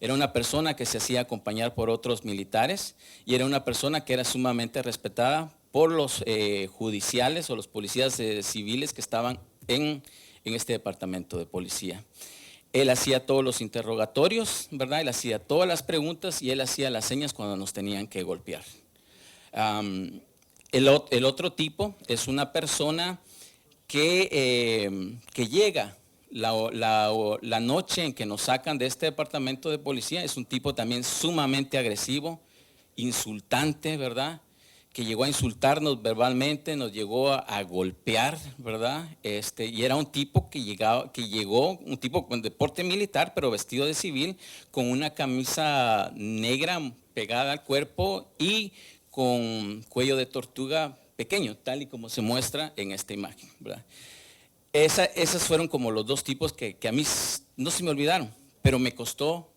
era una persona que se hacía acompañar por otros militares y era una persona que era sumamente respetada por los judiciales o los policías civiles que estaban en este departamento de policía. Él hacía todos los interrogatorios, ¿verdad? Él hacía todas las preguntas y él hacía las señas cuando nos tenían que golpear. El otro tipo es una persona que llega la noche en que nos sacan de este departamento de policía. Es un tipo también sumamente agresivo, insultante, ¿verdad? Que llegó a insultarnos verbalmente, nos llegó a golpear, ¿verdad? Y era un tipo que llegó, un tipo con deporte militar, pero vestido de civil, con una camisa negra pegada al cuerpo y con cuello de tortuga pequeño, tal y como se muestra en esta imagen, ¿verdad? Esas fueron como los dos tipos que a mí no se me olvidaron, pero me costó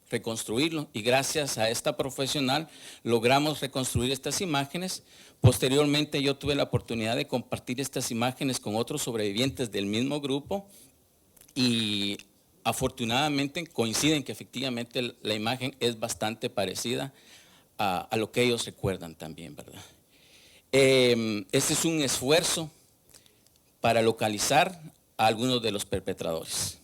reconstruirlo, y gracias a esta profesional logramos reconstruir estas imágenes. Posteriormente yo tuve la oportunidad de compartir estas imágenes con otros sobrevivientes del mismo grupo y afortunadamente coinciden que efectivamente la imagen es bastante parecida a lo que ellos recuerdan también, ¿verdad? Este es un esfuerzo para localizar a algunos de los perpetradores.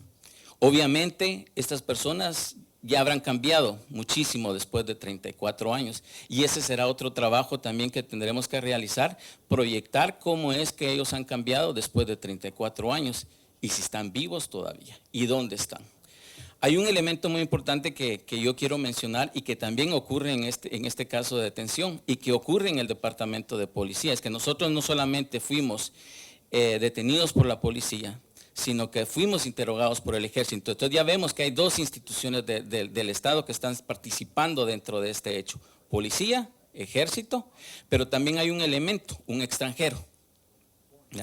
Obviamente estas personas ya habrán cambiado muchísimo después de 34 años y ese será otro trabajo también que tendremos que realizar, proyectar cómo es que ellos han cambiado después de 34 años y si están vivos todavía y dónde están. Hay un elemento muy importante que yo quiero mencionar y que también ocurre en este caso de detención y que ocurre en el departamento de policía, es que nosotros no solamente fuimos detenidos por la policía, sino que fuimos interrogados por el ejército. Entonces ya vemos que hay dos instituciones del Estado que están participando dentro de este hecho. Policía, ejército, pero también hay un elemento, un extranjero.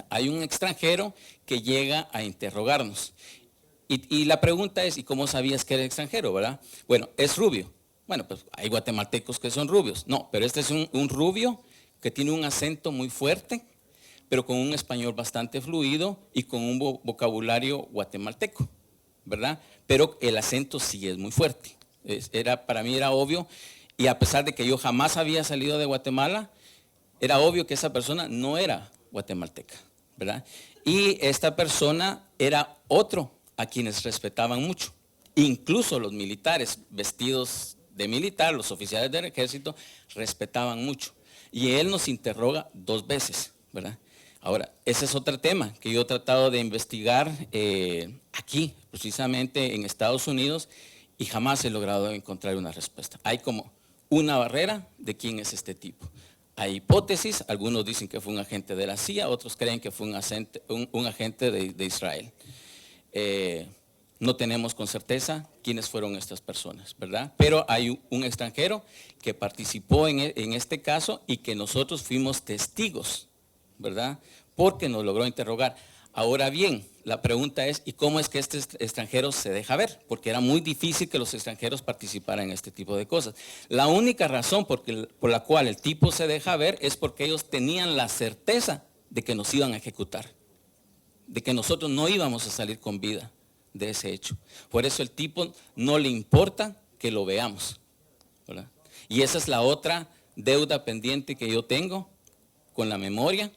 Hay un extranjero que llega a interrogarnos. Y la pregunta es, ¿y cómo sabías que era extranjero, verdad? Bueno, es rubio. Bueno, pues hay guatemaltecos que son rubios. No, pero este es un rubio que tiene un acento muy fuerte, pero con un español bastante fluido y con un vocabulario guatemalteco, ¿verdad? Pero el acento sí es muy fuerte. Para mí era obvio, y a pesar de que yo jamás había salido de Guatemala, era obvio que esa persona no era guatemalteca, ¿verdad? Y esta persona era otro a quienes respetaban mucho. Incluso los militares vestidos de militar, los oficiales del ejército, respetaban mucho. Y él nos interroga 2 veces, ¿verdad? Ahora, ese es otro tema que yo he tratado de investigar aquí, precisamente en Estados Unidos, y jamás he logrado encontrar una respuesta. Hay como una barrera de quién es este tipo. Hay hipótesis, algunos dicen que fue un agente de la CIA, otros creen que fue un agente de Israel. No tenemos con certeza quiénes fueron estas personas, ¿verdad? Pero hay un extranjero que participó en este caso y que nosotros fuimos testigos, ¿verdad? Porque nos logró interrogar. Ahora bien, la pregunta es, ¿y cómo es que este extranjero se deja ver? Porque era muy difícil que los extranjeros participaran en este tipo de cosas. La única razón por la cual el tipo se deja ver es porque ellos tenían la certeza de que nos iban a ejecutar, de que nosotros no íbamos a salir con vida de ese hecho. Por eso el tipo no le importa que lo veamos, ¿verdad? Y esa es la otra deuda pendiente que yo tengo con la memoria,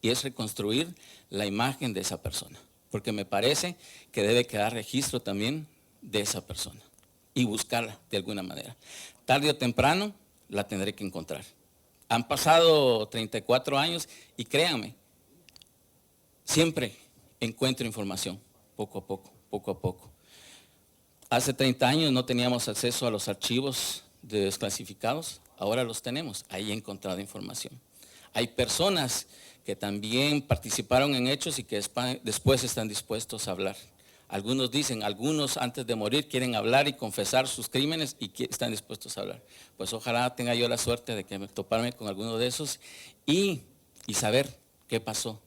y es reconstruir la imagen de esa persona, porque me parece que debe quedar registro también de esa persona y buscarla de alguna manera. Tarde o temprano la tendré que encontrar. Han pasado 34 años y créanme, siempre encuentro información, poco a poco, poco a poco. Hace 30 años no teníamos acceso a los archivos desclasificados, ahora los tenemos, ahí he encontrado información. Hay personas que también participaron en hechos y que después están dispuestos a hablar. Algunos dicen, algunos antes de morir quieren hablar y confesar sus crímenes y están dispuestos a hablar. Pues ojalá tenga yo la suerte de toparme con alguno de esos y saber qué pasó,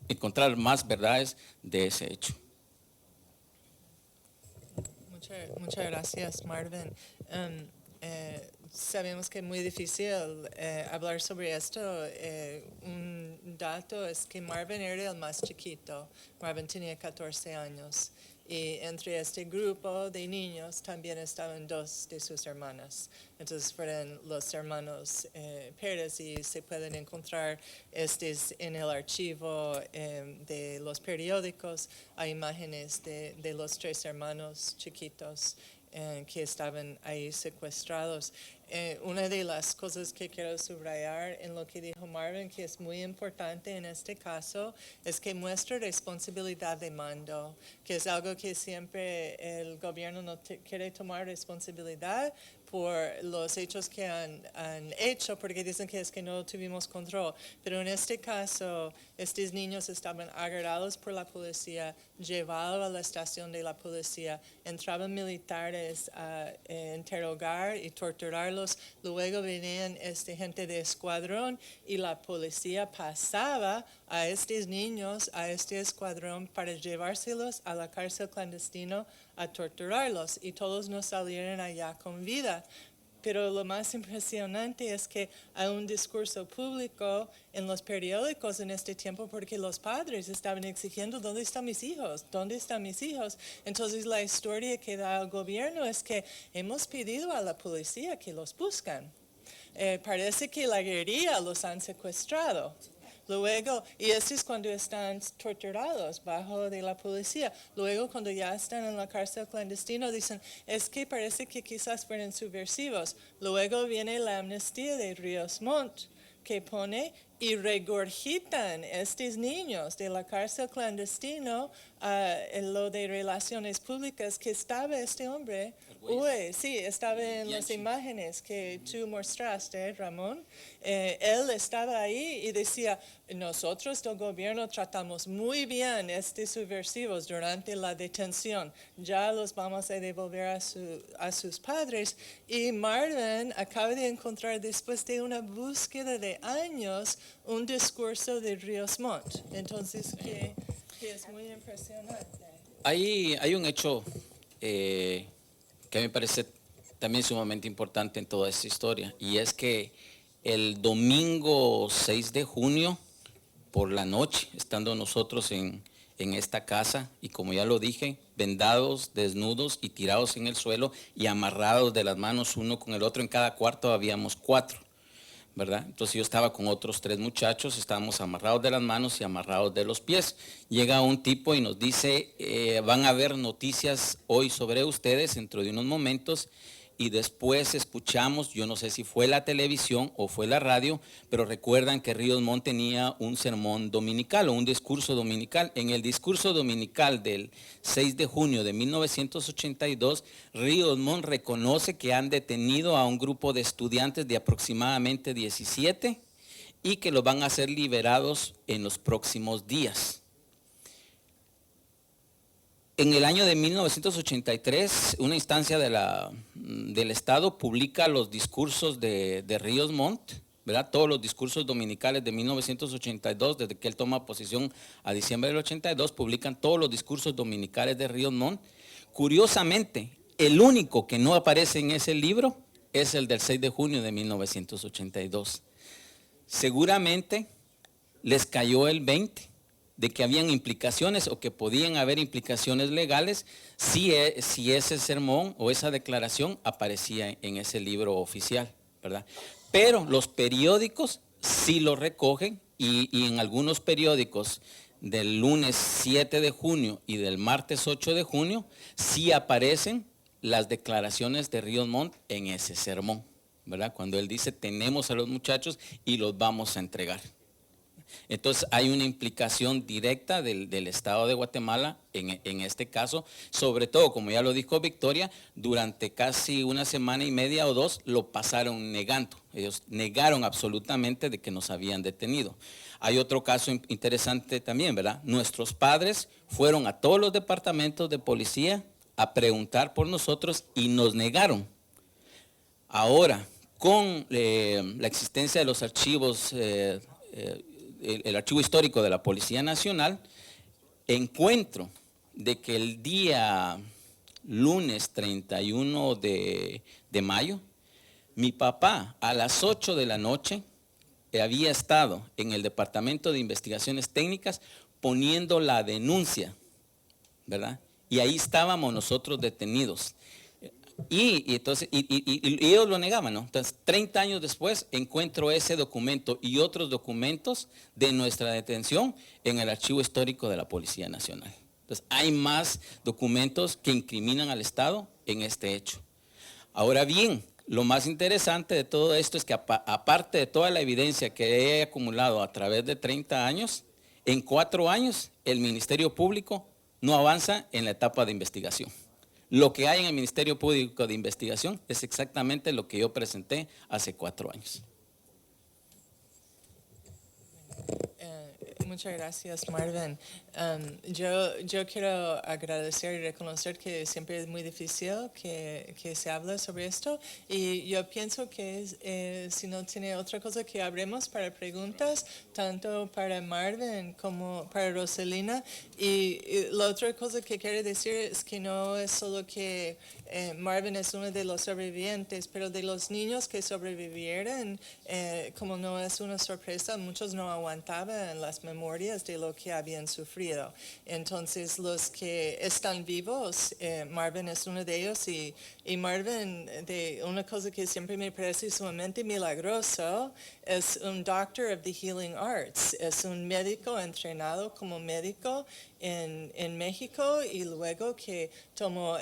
encontrar más verdades de ese hecho. Muchas gracias, Marvin. Sabemos que es muy difícil hablar sobre esto. Un dato es que Marvin era el más chiquito. Marvin tenía 14 años Y entre este grupo de niños también estaban dos de sus hermanas. Entonces fueron los hermanos Pérez y se pueden encontrar en el archivo de los periódicos. Hay imágenes de los tres hermanos chiquitos que estaban ahí secuestrados. Una de las cosas que quiero subrayar en lo que dijo Marvin, que es muy importante en este caso, es que muestra responsabilidad de mando, que es algo que siempre el gobierno no quiere tomar responsabilidad por los hechos que han hecho, porque dicen que es que no tuvimos control. Pero en este caso, estos niños estaban agarrados por la policía, llevados a la estación de la policía, entraban militares a interrogar y torturarlos, luego venían gente de escuadrón y la policía pasaba a estos niños, a este escuadrón, para llevárselos a la cárcel clandestina a torturarlos, y todos no salieron allá con vida. Pero lo más impresionante es que hay un discurso público en los periódicos en este tiempo, porque los padres estaban exigiendo: ¿dónde están mis hijos? ¿Dónde están mis hijos? Entonces la historia que da el gobierno es que hemos pedido a la policía que los buscan. Parece que la guerrilla los han secuestrado. Luego, y esto es cuando están torturados bajo de la policía. Luego, cuando ya están en la cárcel clandestina, dicen, es que parece que quizás fueron subversivos. Luego viene la amnistía de Ríos Montt, que pone y regurgitan estos niños de la cárcel clandestina en lo de relaciones públicas, que estaba este hombre. Uy, sí, estaba en las imágenes que tú mostraste, Ramón. Él estaba ahí y decía, nosotros del gobierno tratamos muy bien a estos subversivos durante la detención. Ya los vamos a devolver a sus padres. Y Marvin acaba de encontrar, después de una búsqueda de años, un discurso de Ríos Montt. Entonces, que es muy impresionante. Hay un hecho que me parece también sumamente importante en toda esta historia, y es que el domingo 6 de junio, por la noche, estando nosotros en esta casa, y como ya lo dije, vendados, desnudos y tirados en el suelo y amarrados de las manos uno con el otro, en cada cuarto habíamos 4, ¿verdad? Entonces yo estaba con otros 3 muchachos, estábamos amarrados de las manos y amarrados de los pies. Llega un tipo y nos dice, van a haber noticias hoy sobre ustedes dentro de unos momentos, y después escuchamos, yo no sé si fue la televisión o fue la radio, pero recuerdan que Ríos Montt tenía un sermón dominical o un discurso dominical. En el discurso dominical del 6 de junio de 1982, Ríos Montt reconoce que han detenido a un grupo de estudiantes de aproximadamente 17 y que los van a ser liberados en los próximos días. En el año de 1983, una instancia del Estado publica los discursos de Ríos Montt, ¿verdad? Todos los discursos dominicales de 1982, desde que él toma posesión a diciembre del 82, publican todos los discursos dominicales de Ríos Montt. Curiosamente, el único que no aparece en ese libro es el del 6 de junio de 1982. Seguramente les cayó el 20 de que habían implicaciones o que podían haber implicaciones legales si ese sermón o esa declaración aparecía en ese libro oficial, ¿verdad? Pero los periódicos sí lo recogen, y en algunos periódicos del lunes 7 de junio y del martes 8 de junio sí aparecen las declaraciones de Ríos Montt en ese sermón, ¿verdad? Cuando él dice, tenemos a los muchachos y los vamos a entregar. Entonces hay una implicación directa del Estado de Guatemala en este caso, sobre todo, como ya lo dijo Victoria, durante casi una semana y media o 2 lo pasaron negando. Ellos negaron absolutamente de que nos habían detenido. Hay otro caso interesante también, ¿verdad? Nuestros padres fueron a todos los departamentos de policía a preguntar por nosotros y nos negaron. Ahora, con la existencia de los archivos, el archivo histórico de la Policía Nacional, encuentro de que el día lunes 31 de mayo, mi papá a las 8 de la noche había estado en el Departamento de Investigaciones Técnicas poniendo la denuncia, ¿verdad? y ahí estábamos nosotros detenidos. Y entonces, y ellos lo negaban, ¿no? Entonces, 30 años después encuentro ese documento y otros documentos de nuestra detención en el archivo histórico de la Policía Nacional. Entonces, hay más documentos que incriminan al Estado en este hecho. Ahora bien, lo más interesante de todo esto es que aparte de toda la evidencia que he acumulado a través de 30 años, en 4 años el Ministerio Público no avanza en la etapa de investigación. Lo que hay en el Ministerio Público de Investigación es exactamente lo que yo presenté hace 4 años. Muchas gracias, Marvin. Yo quiero agradecer y reconocer que siempre es muy difícil que se hable sobre esto, y yo pienso que si no tiene otra cosa que habremos para preguntas, tanto para Marvin como para Rosalina. Y la otra cosa que quiero decir es que no es solo que Marvin es uno de los sobrevivientes, pero de los niños que sobrevivieron, como no es una sorpresa, muchos no aguantaban las memorias de lo que habían sufrido. Entonces, los que están vivos, Marvin es uno de ellos, y Marvin, de una cosa que siempre me parece sumamente milagroso, es un Doctor of the Healing Arts, es un médico entrenado como médico en México, y luego que tomó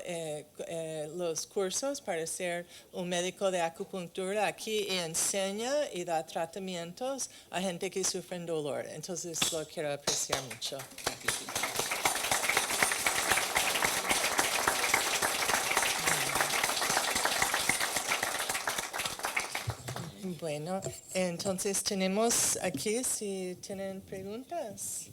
los cursos para ser un médico de acupuntura aquí y enseña y da tratamientos a gente que sufre dolor. Entonces lo quiero apreciar mucho. Bueno, entonces tenemos aquí, si tienen preguntas.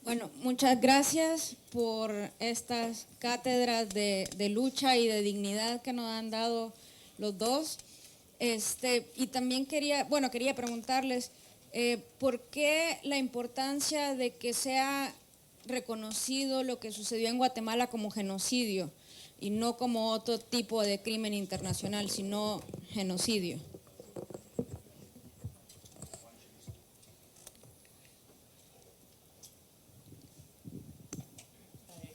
Bueno, muchas gracias por estas cátedras de lucha y de dignidad que nos han dado los dos. Y también quería preguntarles, ¿por qué la importancia de que sea reconocido lo que sucedió en Guatemala como genocidio y no como otro tipo de crimen internacional, sino genocidio?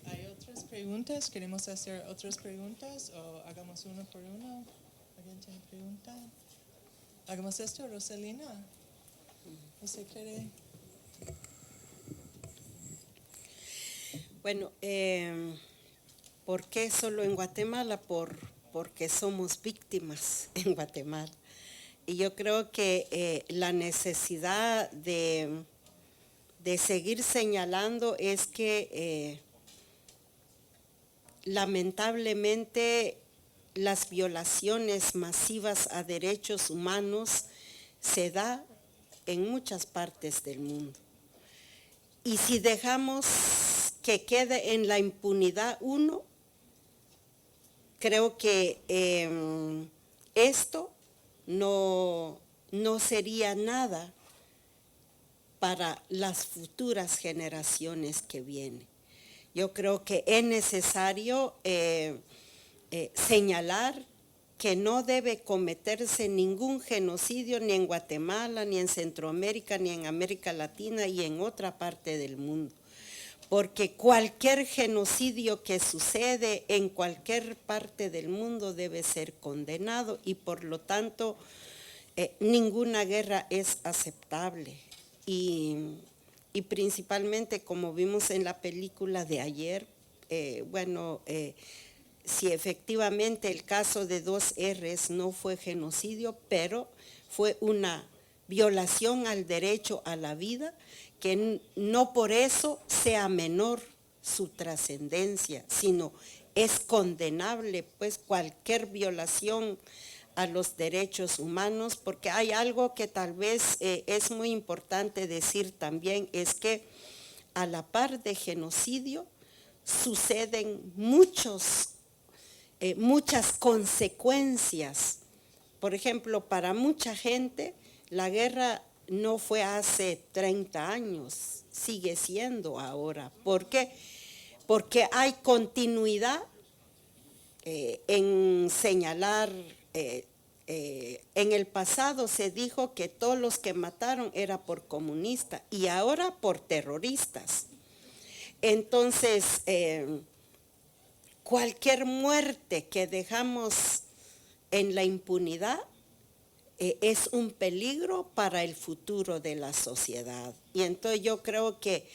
¿Hay otras preguntas? ¿Queremos hacer otras preguntas o hagamos uno por uno? ¿Alguien tiene pregunta? ¿Hagamos esto, Rosalina? ¿Usted quiere? Bueno, ¿por qué solo en Guatemala? Porque somos víctimas en Guatemala. Y yo creo que la necesidad de seguir señalando es que lamentablemente las violaciones masivas a derechos humanos se da en muchas partes del mundo. Y si dejamos que quede en la impunidad uno, creo que esto no sería nada para las futuras generaciones que vienen. Yo creo que es necesario señalar que no debe cometerse ningún genocidio ni en Guatemala, ni en Centroamérica, ni en América Latina y en otra parte del mundo. Porque cualquier genocidio que sucede en cualquier parte del mundo debe ser condenado y por lo tanto ninguna guerra es aceptable. Y principalmente, como vimos en la película de ayer, si efectivamente el caso de 2Rs no fue genocidio, pero fue una violación al derecho a la vida, que no por eso sea menor su trascendencia, sino es condenable pues cualquier violación a los derechos humanos, porque hay algo que tal vez es muy importante decir también, es que a la par de genocidio suceden muchas consecuencias. Por ejemplo, para mucha gente la guerra no fue hace 30 años, sigue siendo ahora. ¿Por qué? Porque hay continuidad en señalar en el pasado se dijo que todos los que mataron era por comunistas y ahora por terroristas. Entonces, cualquier muerte que dejamos en la impunidad es un peligro para el futuro de la sociedad. Y entonces yo creo que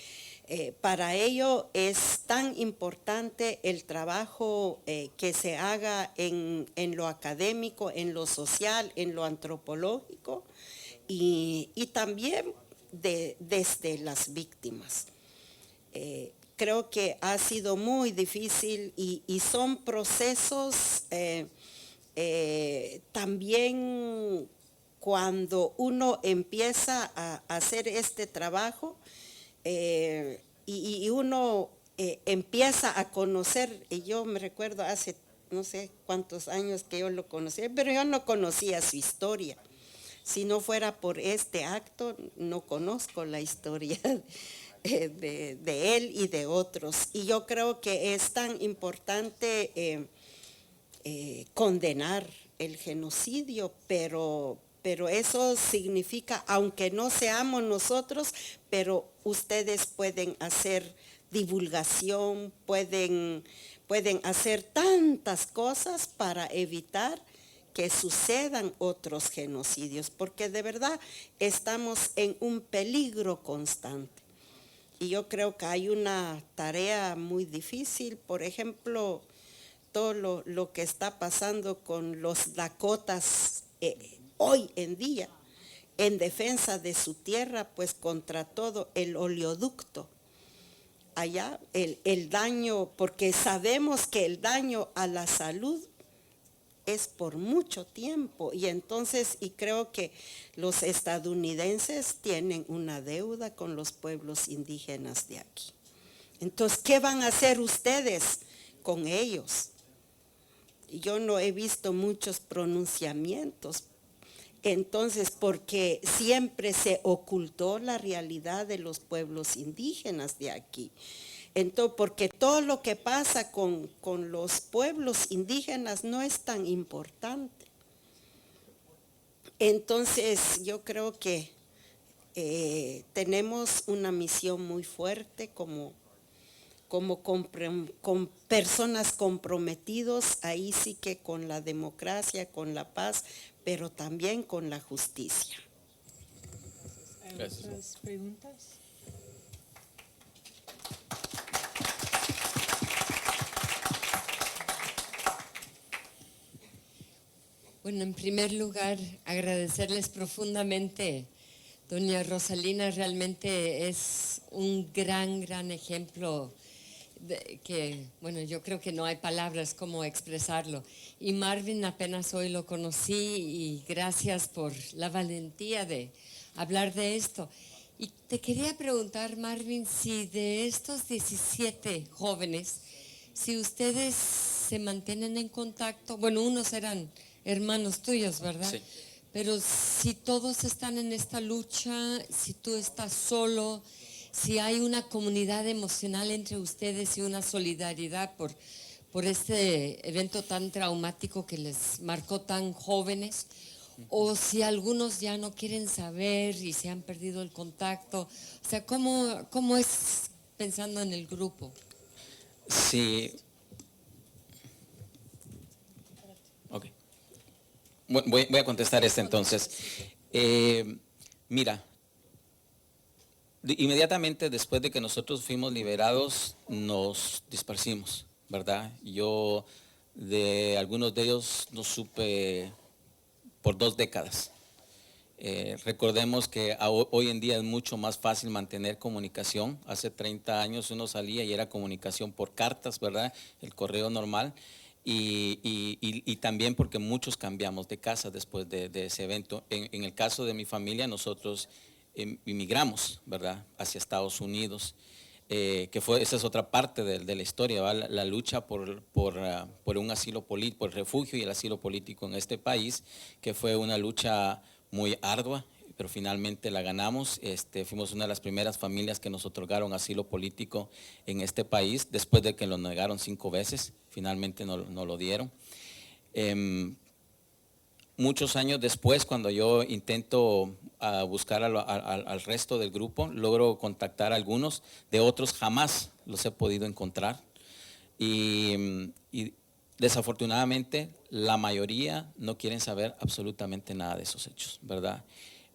para ello es tan importante el trabajo que se haga en lo académico, en lo social, en lo antropológico y también desde las víctimas. Creo que ha sido muy difícil y son procesos también cuando uno empieza a hacer este trabajo y uno empieza a conocer, y yo me recuerdo hace no sé cuántos años que yo lo conocí, pero yo no conocía su historia. Si no fuera por este acto, no conozco la historia de él y de otros. Y yo creo que es tan importante condenar el genocidio, pero eso significa, aunque no seamos nosotros, pero ustedes pueden hacer divulgación, pueden hacer tantas cosas para evitar que sucedan otros genocidios, porque de verdad estamos en un peligro constante. Y yo creo que hay una tarea muy difícil, por ejemplo, todo lo que está pasando con los dakotas hoy en día, en defensa de su tierra, pues contra todo el oleoducto. Allá el daño, porque sabemos que el daño a la salud es por mucho tiempo y entonces, y creo que los estadounidenses tienen una deuda con los pueblos indígenas de aquí. Entonces, ¿qué van a hacer ustedes con ellos? Yo no he visto muchos pronunciamientos. Entonces, porque siempre se ocultó la realidad de los pueblos indígenas de aquí. Entonces, porque todo lo que pasa con los pueblos indígenas no es tan importante. Entonces, yo creo que tenemos una misión muy fuerte como con personas comprometidos, ahí sí que con la democracia, con la paz, pero también con la justicia. Gracias. ¿Otras preguntas? Bueno, en primer lugar, agradecerles profundamente. Doña Rosalina realmente es un gran ejemplo que, bueno, yo creo que no hay palabras como expresarlo. Y Marvin apenas hoy lo conocí y gracias por la valentía de hablar de esto. Y te quería preguntar, Marvin, si de estos 17 jóvenes, si ustedes se mantienen en contacto, bueno, unos eran hermanos tuyos, ¿verdad? Sí. Pero si todos están en esta lucha, si tú estás solo, si hay una comunidad emocional entre ustedes y una solidaridad por este evento tan traumático que les marcó tan jóvenes, o si algunos ya no quieren saber y se han perdido el contacto. O sea, ¿cómo es pensando en el grupo? Sí. Ok. Voy a contestar entonces. Mira, inmediatamente después de que nosotros fuimos liberados, nos dispersimos, ¿verdad? Yo de algunos de ellos no supe por 2 décadas. Recordemos que hoy en día es mucho más fácil mantener comunicación. Hace 30 años uno salía y era comunicación por cartas, ¿verdad? El correo normal. Y también porque muchos cambiamos de casa después de ese evento. En el caso de mi familia, nosotros inmigramos, ¿verdad?, hacia Estados Unidos, esa es otra parte de la historia, ¿verdad? La lucha por un asilo político, por el refugio y el asilo político en este país, que fue una lucha muy ardua, pero finalmente la ganamos. Fuimos una de las primeras familias que nos otorgaron asilo político en este país, después de que lo negaron 5 veces, finalmente no lo dieron. muchos años después, cuando yo intento buscar al resto del grupo, logro contactar a algunos, de otros jamás los he podido encontrar. Y desafortunadamente la mayoría no quieren saber absolutamente nada de esos hechos, ¿verdad?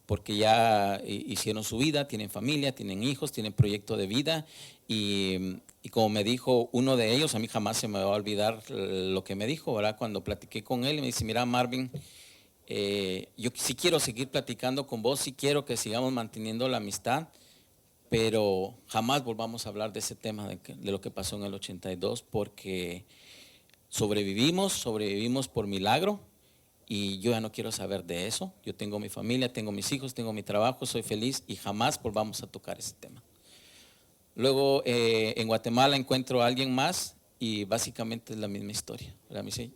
Porque ya hicieron su vida, tienen familia, tienen hijos, tienen proyecto de vida y como me dijo uno de ellos, a mí jamás se me va a olvidar lo que me dijo, ¿verdad? Cuando platiqué con él, me dice, mira Marvin, yo sí quiero seguir platicando con vos, sí quiero que sigamos manteniendo la amistad, pero jamás volvamos a hablar de ese tema de lo que pasó en el 82 porque sobrevivimos por milagro y yo ya no quiero saber de eso. Yo tengo mi familia, tengo mis hijos, tengo mi trabajo, soy feliz y jamás volvamos a tocar ese tema. Luego en Guatemala encuentro a alguien más y básicamente es la misma historia. Me dice,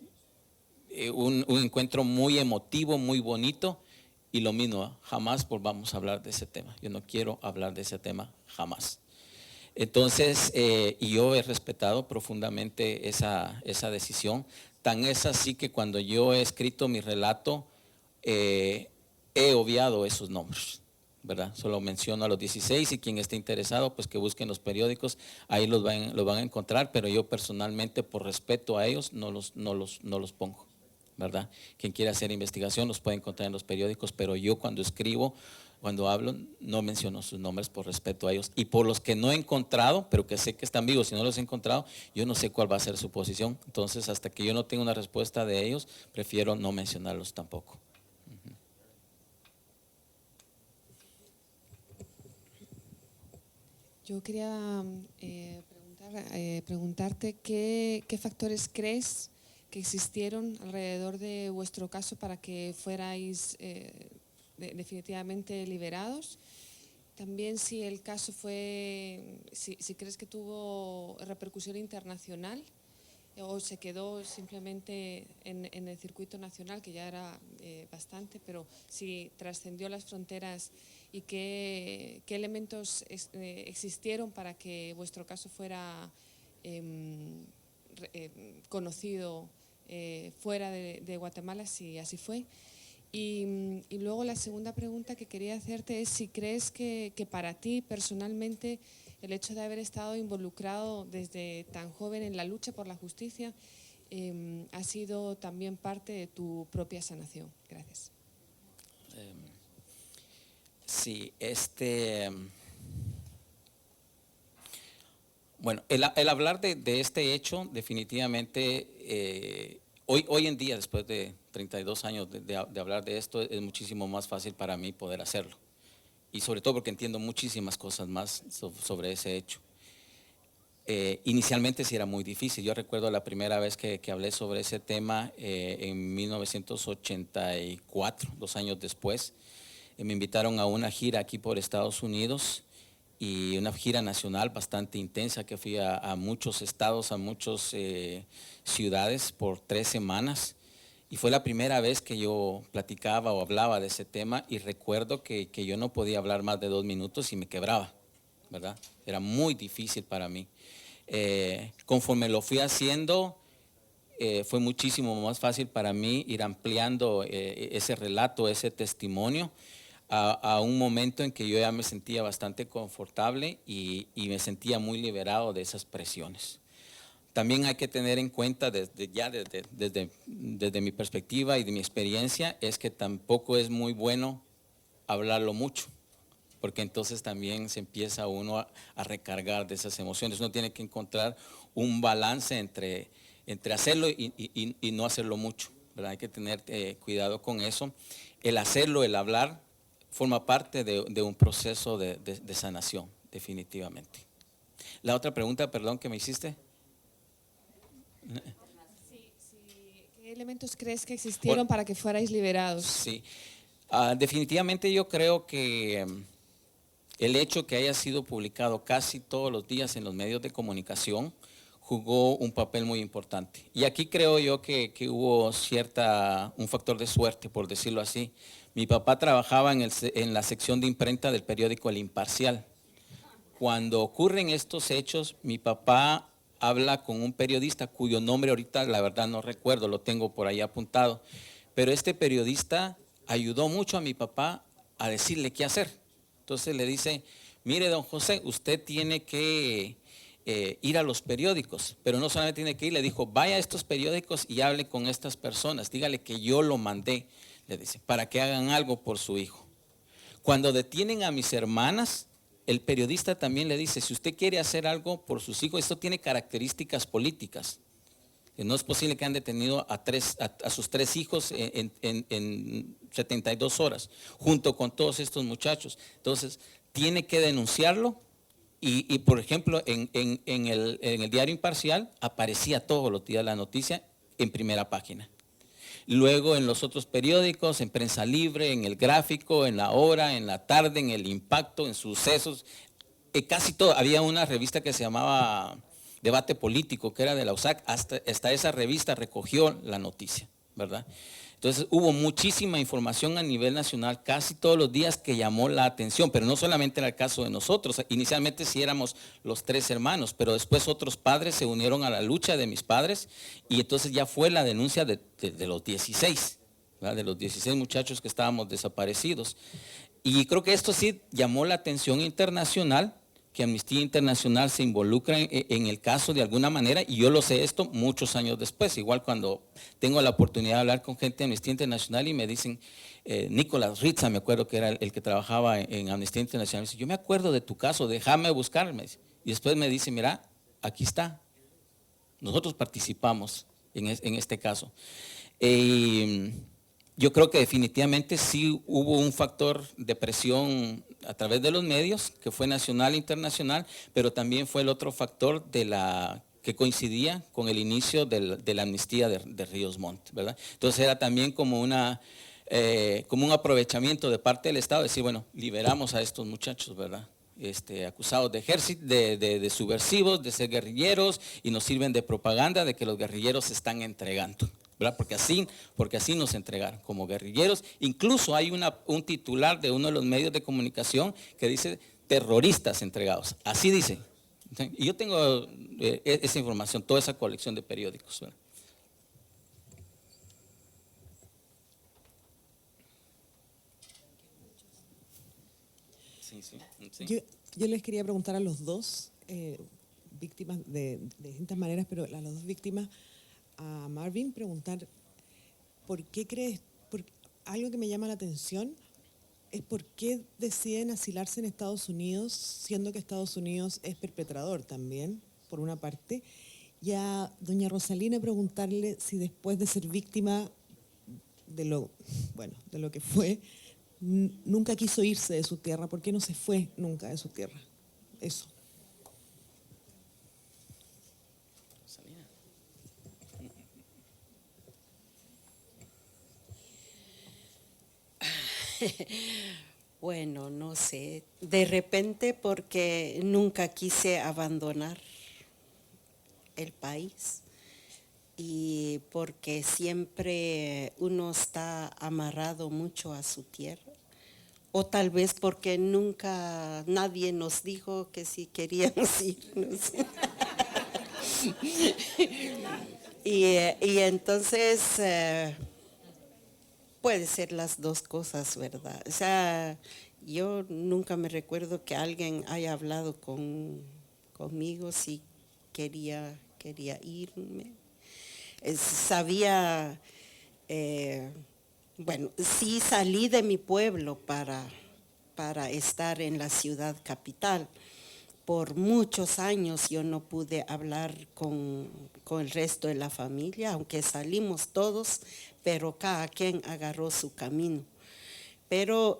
un encuentro muy emotivo, muy bonito y lo mismo, jamás volvamos a hablar de ese tema. Yo no quiero hablar de ese tema jamás. Entonces, y yo he respetado profundamente esa decisión. Tan es así que cuando yo he escrito mi relato, he obviado esos nombres, ¿verdad? Solo menciono a los 16 y quien esté interesado, pues que busquen los periódicos, ahí los van a encontrar, pero yo personalmente, por respeto a ellos, no los pongo, ¿verdad? Quien quiera hacer investigación los puede encontrar en los periódicos, pero yo cuando escribo, cuando hablo, no menciono sus nombres por respeto a ellos. Y por los que no he encontrado, pero que sé que están vivos y no los he encontrado, yo no sé cuál va a ser su posición. Entonces, hasta que yo no tenga una respuesta de ellos, prefiero no mencionarlos tampoco. Yo quería preguntarte qué factores crees que existieron alrededor de vuestro caso para que fuerais definitivamente liberados. También si el caso si crees que tuvo repercusión internacional o se quedó simplemente en el circuito nacional, que ya era bastante, pero si trascendió las fronteras y qué elementos existieron para que vuestro caso fuera conocido fuera de Guatemala, si así fue. Y luego la segunda pregunta que quería hacerte es si crees que para ti personalmente el hecho de haber estado involucrado desde tan joven en la lucha por la justicia ha sido también parte de tu propia sanación. Gracias. Sí, bueno, el hablar de este hecho definitivamente, hoy en día, después de 32 años de hablar de esto, es muchísimo más fácil para mí poder hacerlo. Y sobre todo porque entiendo muchísimas cosas más sobre ese hecho. Inicialmente sí era muy difícil. Yo recuerdo la primera vez que hablé sobre ese tema en 1984, 2 años después. Me invitaron a una gira aquí por Estados Unidos y una gira nacional bastante intensa que fui a muchos estados, a muchas ciudades por 3 semanas. Y fue la primera vez que yo platicaba o hablaba de ese tema y recuerdo que yo no podía hablar más de 2 minutos y me quebraba, ¿verdad? Era muy difícil para mí. Conforme lo fui haciendo, fue muchísimo más fácil para mí ir ampliando ese relato, ese testimonio, a un momento en que yo ya me sentía bastante confortable y me sentía muy liberado de esas presiones. También hay que tener en cuenta desde mi perspectiva y de mi experiencia, es que tampoco es muy bueno hablarlo mucho, porque entonces también se empieza uno a recargar de esas emociones. Uno tiene que encontrar un balance entre hacerlo y no hacerlo mucho, ¿verdad? Hay que tener cuidado con eso. El hacerlo, el hablar, forma parte de un proceso de sanación, definitivamente. La otra pregunta, perdón, que me hiciste. ¿Qué elementos crees que existieron para que fuerais liberados? Sí, definitivamente yo creo que el hecho que haya sido publicado casi todos los días en los medios de comunicación jugó un papel muy importante. Y aquí creo yo que hubo un factor de suerte, por decirlo así. Mi papá trabajaba en la sección de imprenta del periódico El Imparcial. Cuando ocurren estos hechos, mi papá habla con un periodista cuyo nombre ahorita la verdad no recuerdo, lo tengo por ahí apuntado, pero este periodista ayudó mucho a mi papá a decirle qué hacer. Entonces le dice, mire, don José, usted tiene que ir a los periódicos, pero no solamente tiene que ir, le dijo, vaya a estos periódicos y hable con estas personas, dígale que yo lo mandé, le dice, para que hagan algo por su hijo. Cuando detienen a mis hermanas, el periodista también le dice, si usted quiere hacer algo por sus hijos, esto tiene características políticas. No es posible que han detenido a sus 3 hijos en 72 horas, junto con todos estos muchachos. Entonces, tiene que denunciarlo y por ejemplo, en el diario Imparcial aparecía todos los días la noticia en primera página. Luego en los otros periódicos, en Prensa Libre, en El Gráfico, en La Hora, en La Tarde, en El Impacto, en Sucesos, casi todo. Había una revista que se llamaba Debate Político, que era de la USAC, hasta esa revista recogió la noticia, ¿verdad? Entonces hubo muchísima información a nivel nacional, casi todos los días, que llamó la atención, pero no solamente era el caso de nosotros. Inicialmente sí éramos los 3 hermanos, pero después otros padres se unieron a la lucha de mis padres y entonces ya fue la denuncia de los 16, ¿verdad? De los 16 muchachos que estábamos desaparecidos. Y creo que esto sí llamó la atención internacional, que Amnistía Internacional se involucra en el caso de alguna manera, y yo lo sé esto muchos años después, igual cuando tengo la oportunidad de hablar con gente de Amnistía Internacional y me dicen, Nicolás Ritza, me acuerdo que era el que trabajaba en Amnistía Internacional, me dice, yo me acuerdo de tu caso, déjame buscarme, y después me dice, mira, aquí está, nosotros participamos en este caso. Yo creo que definitivamente sí hubo un factor de presión a través de los medios, que fue nacional e internacional, pero también fue el otro factor que coincidía con el inicio de la amnistía de Ríos Montt, ¿verdad? Entonces era también como un aprovechamiento de parte del Estado, decir, bueno, liberamos a estos muchachos, ¿verdad? Acusados de ejército, de subversivos, de ser guerrilleros, y nos sirven de propaganda de que los guerrilleros se están entregando, ¿verdad? Porque así nos entregaron como guerrilleros. Incluso hay un titular de uno de los medios de comunicación que dice terroristas entregados, así dice. Y yo tengo esa información, toda esa colección de periódicos, ¿verdad? Sí. Yo les quería preguntar a los dos, víctimas de distintas maneras, pero a las dos víctimas, a Marvin, preguntar, ¿por qué crees? Algo que me llama la atención es por qué deciden asilarse en Estados Unidos, siendo que Estados Unidos es perpetrador también, por una parte. Y a doña Rosalina preguntarle si después de ser víctima de lo que fue, nunca quiso irse de su tierra. ¿Por qué no se fue nunca de su tierra? Eso. Bueno, no sé, de repente porque nunca quise abandonar el país y porque siempre uno está amarrado mucho a su tierra, o tal vez porque nunca nadie nos dijo que si queríamos irnos. y entonces puede ser las dos cosas, ¿verdad? O sea, yo nunca me recuerdo que alguien haya hablado conmigo si quería irme. Sabía, sí salí de mi pueblo para estar en la ciudad capital. Por muchos años yo no pude hablar con el resto de la familia, aunque salimos todos, pero cada quien agarró su camino. Pero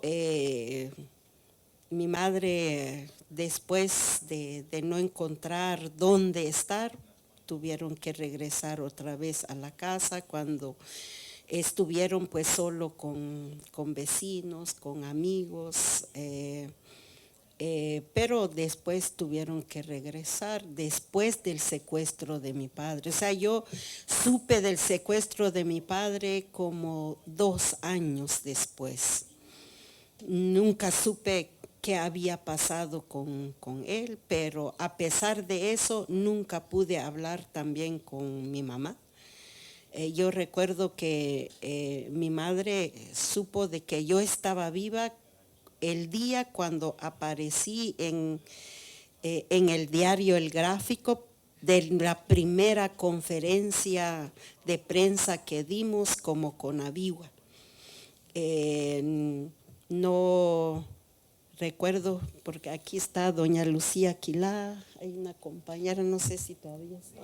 mi madre, después de no encontrar dónde estar, tuvieron que regresar otra vez a la casa cuando estuvieron pues solo con vecinos, con amigos, pero después tuvieron que regresar después del secuestro de mi padre. O sea, yo supe del secuestro de mi padre como 2 años después. Nunca supe qué había pasado con él, pero a pesar de eso nunca pude hablar también con mi mamá. Yo recuerdo que mi madre supo de que yo estaba viva el día cuando aparecí en el diario El Gráfico de la primera conferencia de prensa que dimos como Conavigua. No recuerdo, porque aquí está doña Lucía Aquilá, hay una compañera, no sé si todavía está.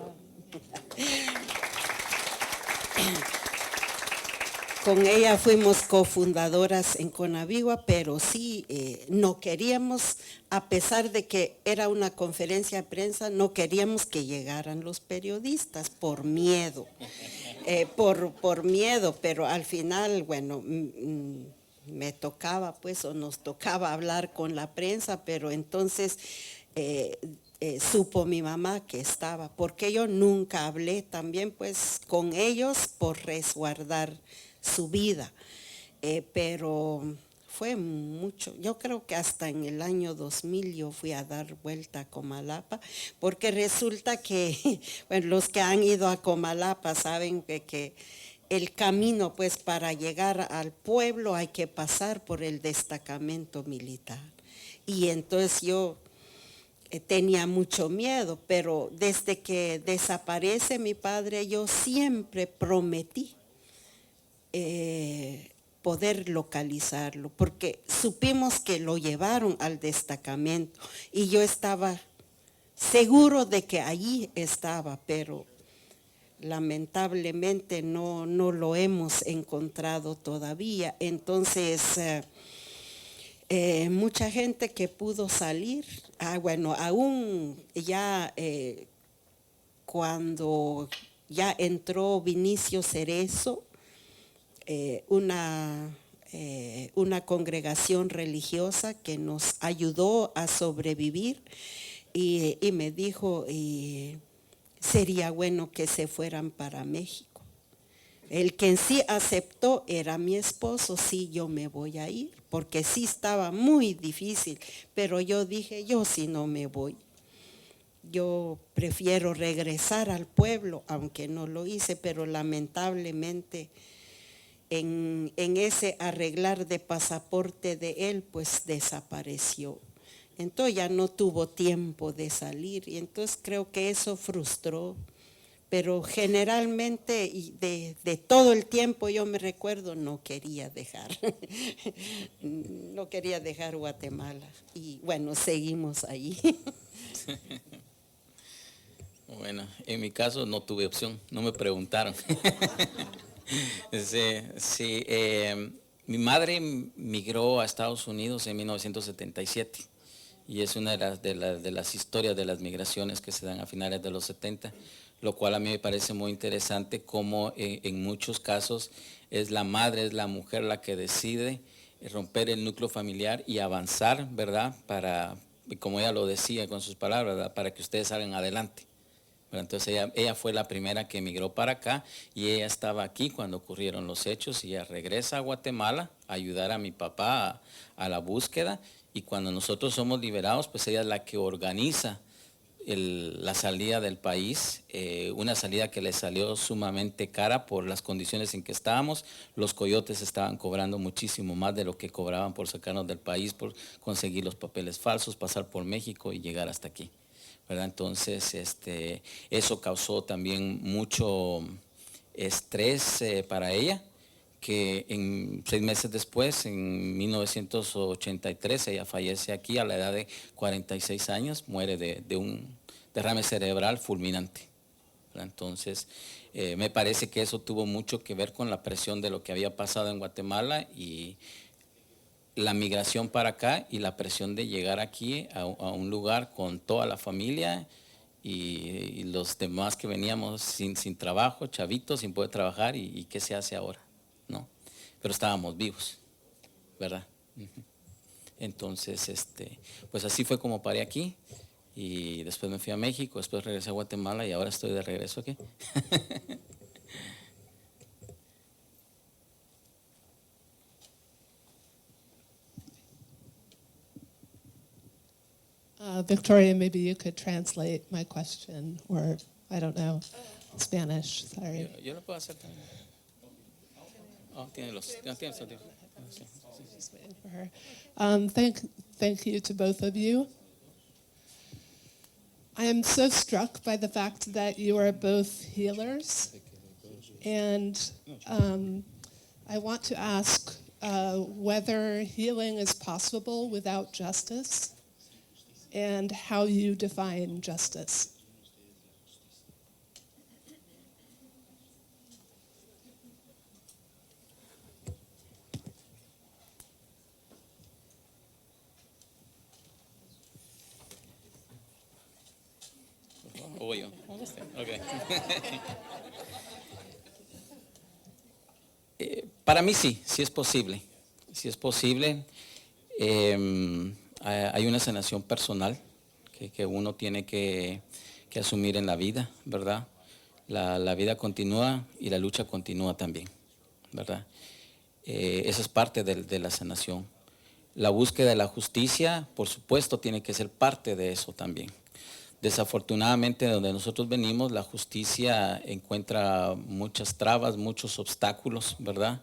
Con ella fuimos cofundadoras en Conavigua, pero sí, no queríamos, a pesar de que era una conferencia de prensa, no queríamos que llegaran los periodistas por miedo, por miedo, pero al final, bueno, me tocaba pues, o nos tocaba hablar con la prensa, pero entonces supo mi mamá que estaba, porque yo nunca hablé también pues con ellos por resguardar su vida, pero fue mucho. Yo creo que hasta en el año 2000 yo fui a dar vuelta a Comalapa, porque resulta que, bueno, los que han ido a Comalapa saben que el camino pues para llegar al pueblo hay que pasar por el destacamento militar. Y entonces yo tenía mucho miedo, pero desde que desaparece mi padre yo siempre prometí poder localizarlo, porque supimos que lo llevaron al destacamento y yo estaba seguro de que allí estaba, pero lamentablemente no lo hemos encontrado todavía. Entonces, mucha gente que pudo salir, bueno, aún ya cuando ya entró Vinicio Cerezo, una congregación religiosa que nos ayudó a sobrevivir y me dijo, sería bueno que se fueran para México. El que en sí aceptó era mi esposo, sí, yo me voy a ir, porque sí estaba muy difícil, pero yo dije, yo sí no me voy. Yo prefiero regresar al pueblo, aunque no lo hice, pero lamentablemente en ese arreglar de pasaporte de él, pues desapareció. Entonces ya no tuvo tiempo de salir y entonces creo que eso frustró. Pero generalmente y de todo el tiempo yo me recuerdo no quería dejar, no quería dejar Guatemala y bueno, seguimos ahí. Bueno, en mi caso no tuve opción, no me preguntaron. Sí, mi madre migró a Estados Unidos en 1977 y es una de las historias de las migraciones que se dan a finales de los 70, lo cual a mí me parece muy interesante como en muchos casos es la madre, es la mujer la que decide romper el núcleo familiar y avanzar, ¿verdad? Para, como ella lo decía con sus palabras, ¿verdad? Para que ustedes salgan adelante. Entonces ella fue la primera que emigró para acá y ella estaba aquí cuando ocurrieron los hechos y ella regresa a Guatemala a ayudar a mi papá a la búsqueda y cuando nosotros somos liberados, pues ella es la que organiza la salida del país, una salida que le salió sumamente cara por las condiciones en que estábamos. Los coyotes estaban cobrando muchísimo más de lo que cobraban por sacarnos del país, por conseguir los papeles falsos, pasar por México y llegar hasta aquí, ¿verdad? Entonces, eso causó también mucho estrés para ella, que 6 meses después, en 1983, ella fallece aquí a la edad de 46 años, muere de un derrame cerebral fulminante, ¿verdad? Entonces, me parece que eso tuvo mucho que ver con la presión de lo que había pasado en Guatemala y la migración para acá y la presión de llegar aquí a un lugar con toda la familia y los demás que veníamos sin trabajo, chavitos, sin poder trabajar y qué se hace ahora, ¿no? Pero estábamos vivos, ¿verdad? Entonces, pues así fue como paré aquí y después me fui a México, después regresé a Guatemala y ahora estoy de regreso aquí. Victoria, maybe you could translate my question, or I don't know. Spanish. Sorry. Yo lo puedo hacer también. Oh, tiene los. Tiene los audífonos. Sí. Just waiting for her. Thank you to both of you. I am so struck by the fact that you are both healers, and I want to ask whether healing is possible without justice, and how you define justice. ¿O voy yo? Okay. Para mí sí es posible. Sí es posible. Hay una sanación personal que uno tiene que asumir en la vida, ¿verdad? La vida continúa y la lucha continúa también, ¿verdad? Esa es parte de la sanación. La búsqueda de la justicia, por supuesto, tiene que ser parte de eso también. Desafortunadamente, de donde nosotros venimos, la justicia encuentra muchas trabas, muchos obstáculos, ¿verdad?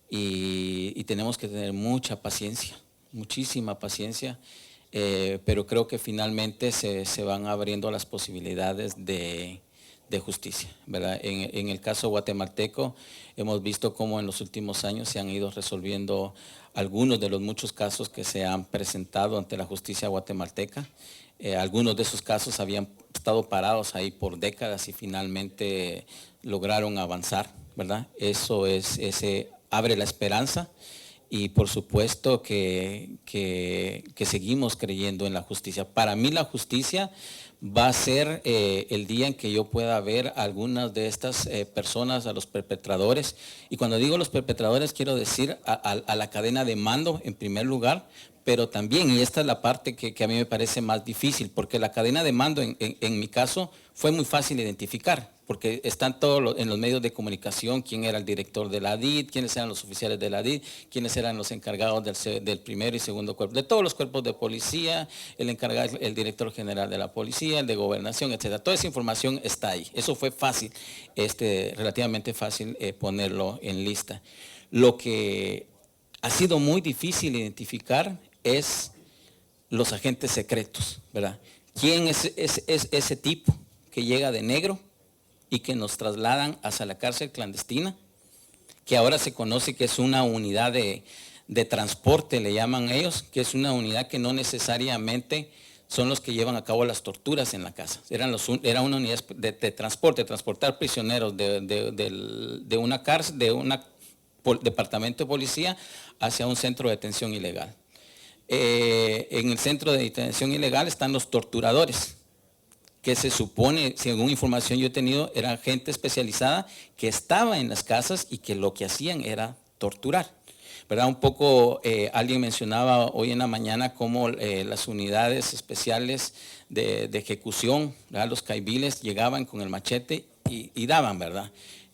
Y tenemos que tener mucha paciencia, muchísima paciencia, pero creo que finalmente se van abriendo las posibilidades de justicia, ¿verdad? En el caso guatemalteco, hemos visto cómo en los últimos años se han ido resolviendo algunos de los muchos casos que se han presentado ante la justicia guatemalteca. Algunos de esos casos habían estado parados ahí por décadas y finalmente lograron avanzar, ¿verdad? Eso abre la esperanza y por supuesto que seguimos creyendo en la justicia. Para mí la justicia va a ser el día en que yo pueda ver a algunas de estas personas, a los perpetradores. Y cuando digo los perpetradores quiero decir a la cadena de mando en primer lugar, pero también, y esta es la parte que a mí me parece más difícil, porque la cadena de mando en mi caso fue muy fácil identificar, porque están todos en los medios de comunicación, quién era el director de la DID, quiénes eran los oficiales de la DID, quiénes eran los encargados del primero y segundo cuerpo, de todos los cuerpos de policía, el encargado, el director general de la policía, el de gobernación, etcétera. Toda esa información está ahí. Eso fue fácil, relativamente fácil ponerlo en lista. Lo que ha sido muy difícil identificar es los agentes secretos, ¿verdad? ¿Quién es ese tipo que llega de negro y que nos trasladan hacia la cárcel clandestina, que ahora se conoce que es una unidad de transporte, le llaman ellos, que es una unidad que no necesariamente son los que llevan a cabo las torturas en la casa. Era una unidad de transporte, transportar prisioneros de una cárcel, de un departamento de policía hacia un centro de detención ilegal. En el centro de detención ilegal están los torturadores, que se supone, según información yo he tenido, era gente especializada que estaba en las casas y que lo que hacían era torturar, ¿verdad? Un poco, alguien mencionaba hoy en la mañana cómo las unidades especiales de ejecución, ¿verdad? Los caibiles llegaban con el machete y daban, ¿verdad?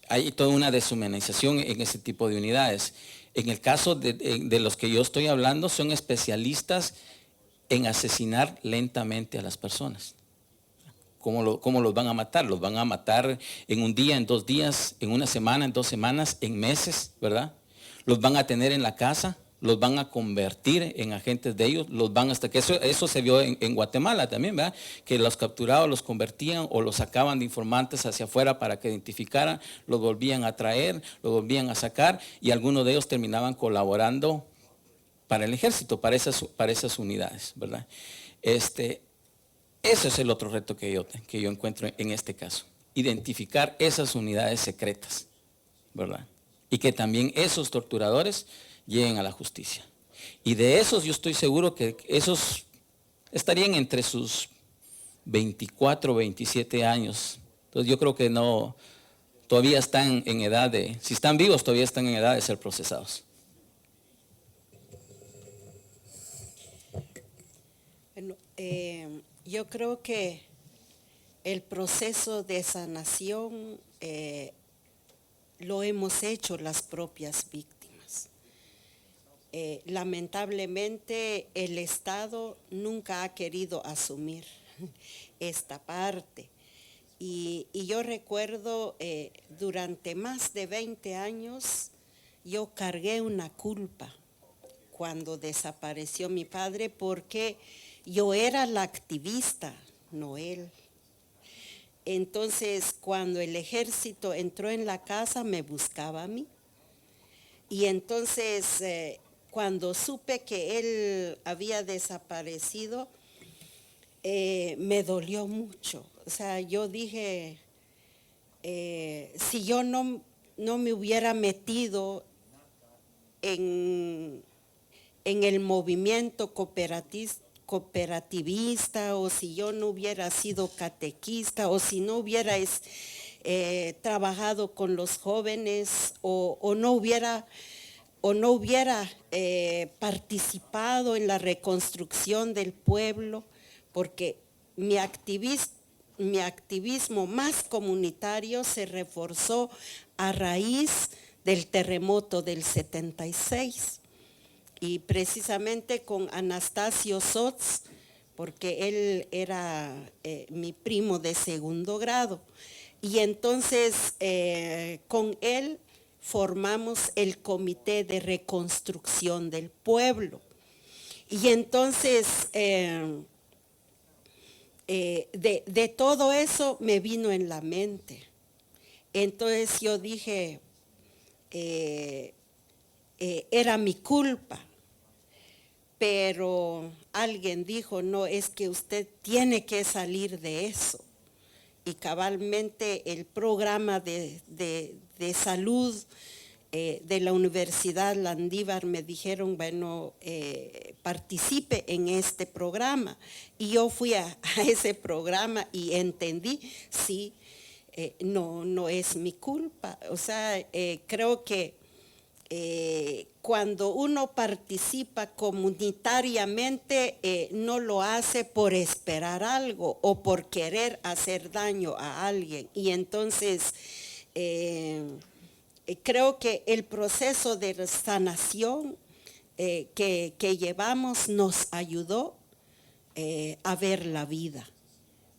Hay toda una deshumanización en ese tipo de unidades. En el caso de los que yo estoy hablando, son especialistas en asesinar lentamente a las personas. ¿Cómo los van a matar? Los van a matar en un día, en 2 días, en una semana, en 2 semanas, en meses, ¿verdad? Los van a tener en la casa, los van a convertir en agentes de ellos, los van hasta que eso se vio en Guatemala también, ¿verdad? Que los capturados los convertían o los sacaban de informantes hacia afuera para que identificaran, los volvían a traer, los volvían a sacar y algunos de ellos terminaban colaborando para el ejército, para esas unidades, ¿verdad? Ese es el otro reto que yo encuentro en este caso, identificar esas unidades secretas, ¿verdad? Y que también esos torturadores lleguen a la justicia. Y de esos yo estoy seguro que esos estarían entre sus 24, 27 años. Entonces yo creo que no, todavía están en edad si están vivos, todavía están en edad de ser procesados. Bueno, yo creo que el proceso de sanación lo hemos hecho las propias víctimas. Lamentablemente el Estado nunca ha querido asumir esta parte Y yo recuerdo durante más de 20 años yo cargué una culpa cuando desapareció mi padre porque yo era la activista, no él. Entonces cuando el ejército entró en la casa me buscaba a mí. Y entonces cuando supe que él había desaparecido, me dolió mucho. O sea, yo dije, si yo no me hubiera metido en el movimiento cooperativista, o si yo no hubiera sido catequista, o si no hubiera trabajado con los jóvenes, o no hubiera participado en la reconstrucción del pueblo, porque mi activismo más comunitario se reforzó a raíz del terremoto del 76 y precisamente con Anastasio Sotz, porque él era mi primo de segundo grado. Y entonces con él formamos el Comité de Reconstrucción del Pueblo. Y entonces de todo eso me vino en la mente. Entonces yo dije, era mi culpa, pero alguien dijo, no, es que usted tiene que salir de eso. Y cabalmente el programa de salud de la Universidad Landívar me dijeron, bueno, participe en este programa. Y yo fui a ese programa y entendí, sí, no es mi culpa. O sea, creo que cuando uno participa comunitariamente, no lo hace por esperar algo o por querer hacer daño a alguien. Y entonces creo que el proceso de sanación que llevamos nos ayudó a ver la vida.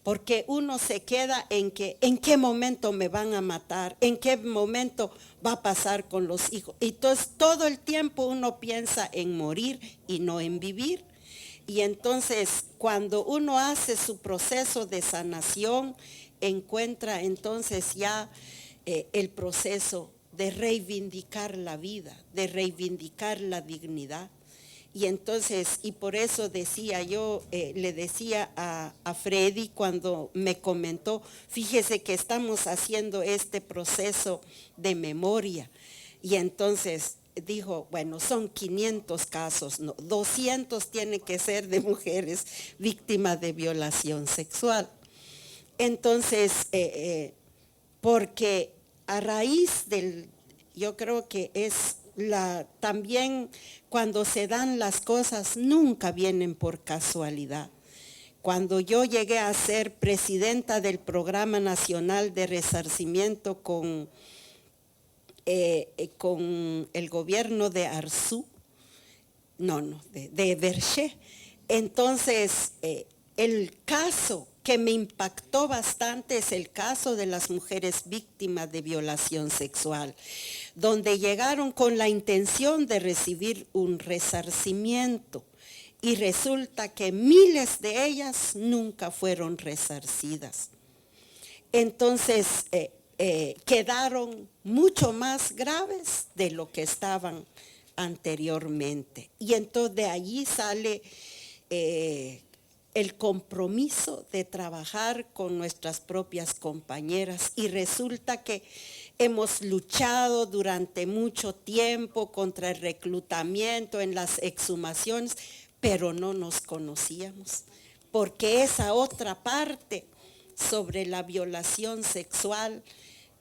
Porque uno se queda en qué momento me van a matar, en qué momento va a pasar con los hijos. Entonces todo el tiempo uno piensa en morir y no en vivir. Y entonces cuando uno hace su proceso de sanación, encuentra entonces ya el proceso de reivindicar la vida, de reivindicar la dignidad. Y entonces, y por eso decía yo, le decía a Freddy cuando me comentó, fíjese que estamos haciendo este proceso de memoria. Y entonces dijo, bueno, son 500 casos, no, 200 tienen que ser de mujeres víctimas de violación sexual. Entonces, porque a raíz yo creo que es también cuando se dan las cosas nunca vienen por casualidad. Cuando yo llegué a ser presidenta del Programa Nacional de Resarcimiento con el gobierno de Arzú, de Berché, entonces el caso que me impactó bastante es el caso de las mujeres víctimas de violación sexual, donde llegaron con la intención de recibir un resarcimiento y resulta que miles de ellas nunca fueron resarcidas. Entonces quedaron mucho más graves de lo que estaban anteriormente. Y entonces de allí sale el compromiso de trabajar con nuestras propias compañeras y resulta que hemos luchado durante mucho tiempo contra el reclutamiento en las exhumaciones, pero no nos conocíamos, porque esa otra parte sobre la violación sexual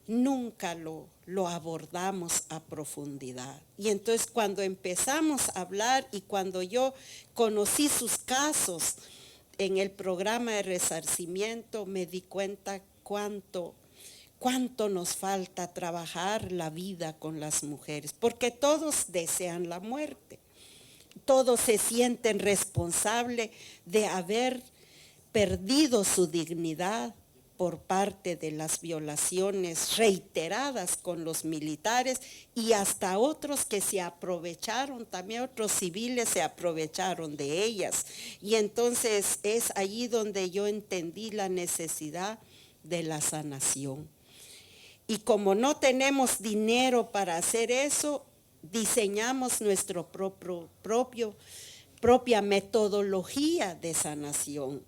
nunca lo abordamos a profundidad. Y entonces cuando empezamos a hablar y cuando yo conocí sus casos en el programa de resarcimiento, me di cuenta cuánto nos falta trabajar la vida con las mujeres, porque todos desean la muerte, todos se sienten responsables de haber perdido su dignidad por parte de las violaciones reiteradas con los militares y hasta otros que se aprovecharon, también otros civiles se aprovecharon de ellas. Y entonces es allí donde yo entendí la necesidad de la sanación. Y como no tenemos dinero para hacer eso, diseñamos nuestra propia metodología de sanación.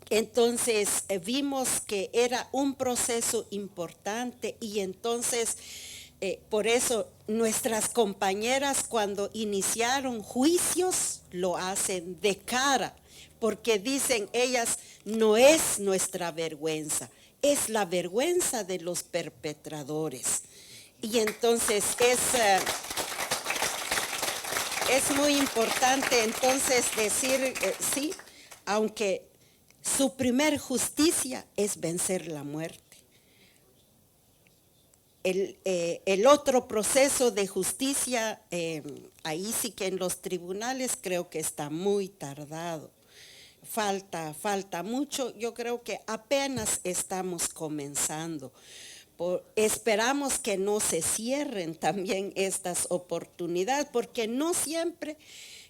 Entonces vimos que era un proceso importante y entonces por eso nuestras compañeras cuando iniciaron juicios lo hacen de cara, porque dicen ellas, no es nuestra vergüenza, es la vergüenza de los perpetradores. Y entonces es muy importante entonces decir, sí, aunque su primer justicia es vencer la muerte. El otro proceso de justicia, ahí sí que en los tribunales creo que está muy tardado. Falta mucho, yo creo que apenas estamos comenzando. Esperamos que no se cierren también estas oportunidades, porque no siempre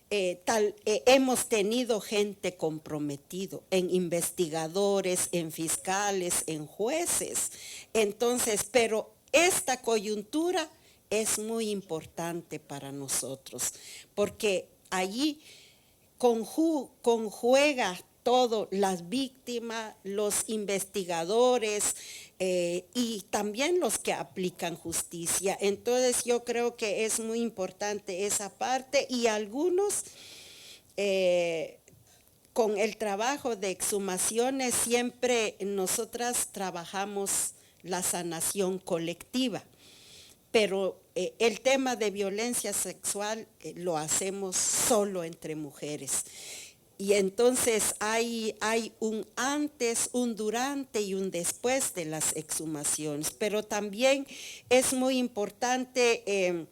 hemos tenido gente comprometido en investigadores, en fiscales, en jueces. Entonces, pero esta coyuntura es muy importante para nosotros, porque allí conjuega todo, las víctimas, los investigadores y también los que aplican justicia. Entonces yo creo que es muy importante esa parte y algunos con el trabajo de exhumaciones siempre nosotras trabajamos la sanación colectiva, pero el tema de violencia sexual lo hacemos solo entre mujeres. Y entonces hay un antes, un durante y un después de las exhumaciones. Pero también es muy importante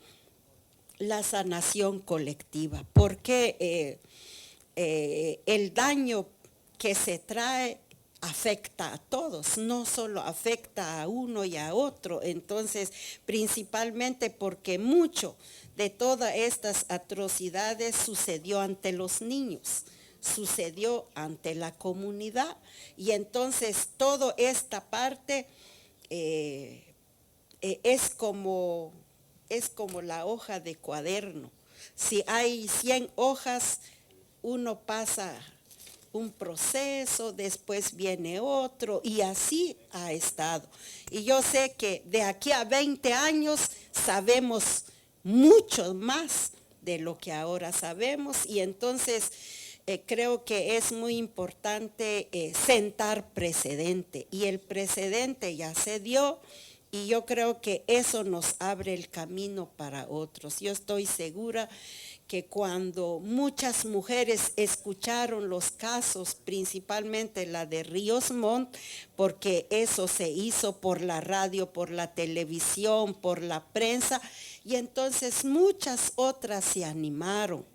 la sanación colectiva, porque el daño que se trae afecta a todos, no solo afecta a uno y a otro. Entonces, principalmente porque mucho de todas estas atrocidades sucedió ante los niños, sucedió ante la comunidad, y entonces toda esta parte es como la hoja de cuaderno. Si hay 100 hojas, uno pasa un proceso, después viene otro, y así ha estado. Y yo sé que de aquí a 20 años sabemos mucho más de lo que ahora sabemos, y entonces creo que es muy importante sentar precedente, y el precedente ya se dio, y yo creo que eso nos abre el camino para otros. Yo estoy segura que cuando muchas mujeres escucharon los casos, principalmente la de Ríos Montt, porque eso se hizo por la radio, por la televisión, por la prensa, y entonces muchas otras se animaron.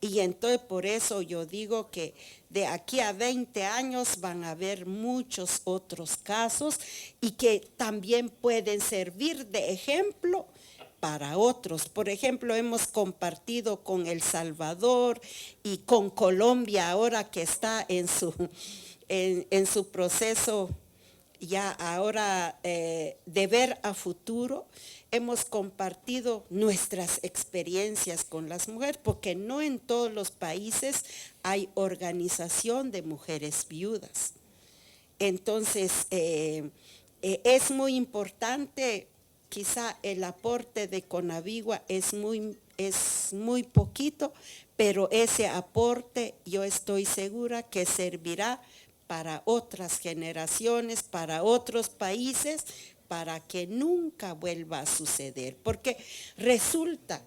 Y entonces por eso yo digo que de aquí a 20 años van a haber muchos otros casos y que también pueden servir de ejemplo para otros. Por ejemplo, hemos compartido con El Salvador y con Colombia ahora que está en su proceso ya ahora de ver a futuro. Hemos compartido nuestras experiencias con las mujeres, porque no en todos los países hay organización de mujeres viudas. Entonces, es muy importante, quizá el aporte de Conavigua es muy poquito, pero ese aporte yo estoy segura que servirá para otras generaciones, para otros países, para que nunca vuelva a suceder. Porque resulta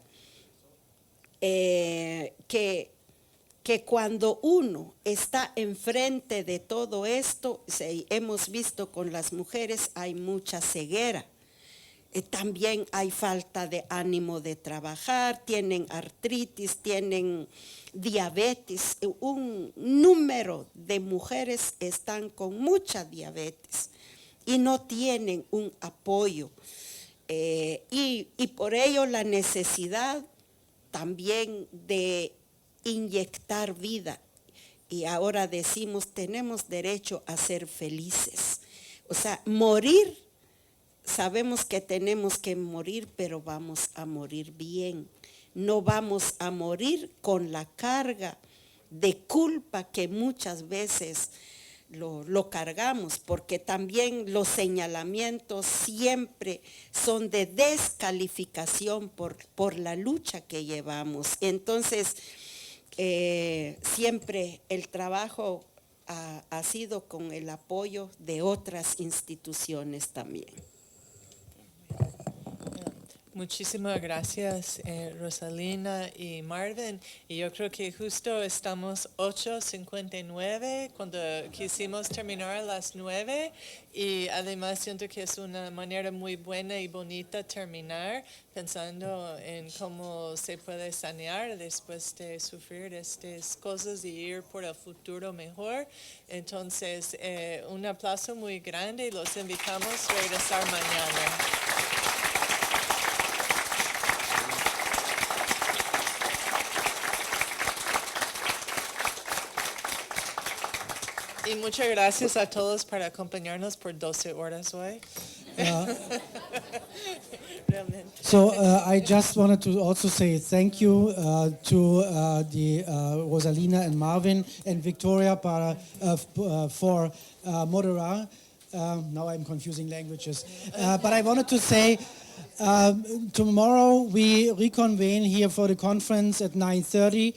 que cuando uno está enfrente de todo esto, hemos visto con las mujeres, hay mucha ceguera. también hay falta de ánimo de trabajar, tienen artritis, tienen diabetes. Un número de mujeres están con mucha diabetes y no tienen un apoyo. Y por ello la necesidad también de inyectar vida. Y ahora decimos, tenemos derecho a ser felices. O sea, morir, sabemos que tenemos que morir, pero vamos a morir bien. No vamos a morir con la carga de culpa que muchas veces lo cargamos, porque también los señalamientos siempre son de descalificación por la lucha que llevamos. Entonces, siempre el trabajo ha sido con el apoyo de otras instituciones también. Muchísimas gracias, Rosalina y Marvin. Y yo creo que justo estamos 8:59 cuando quisimos terminar a las 9. Y además siento que es una manera muy buena y bonita terminar pensando en cómo se puede sanear después de sufrir estas cosas y ir por el futuro mejor. Entonces, un aplauso muy grande y los invitamos a regresar mañana. Y muchas gracias a todos por acompañarnos por 12 horas hoy. Realmente. So I just wanted to also say thank you to Rosalina and Marvin and Victoria for moderar. Now I'm confusing languages. But I wanted to say tomorrow we reconvene here for the conference at 9:30.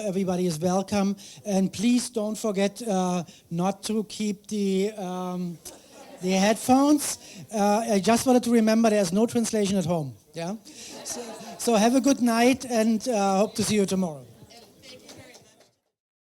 Everybody is welcome. And please don't forget not to keep the headphones. I just wanted to remember there's no translation at home. Yeah. So have a good night and hope to see you tomorrow.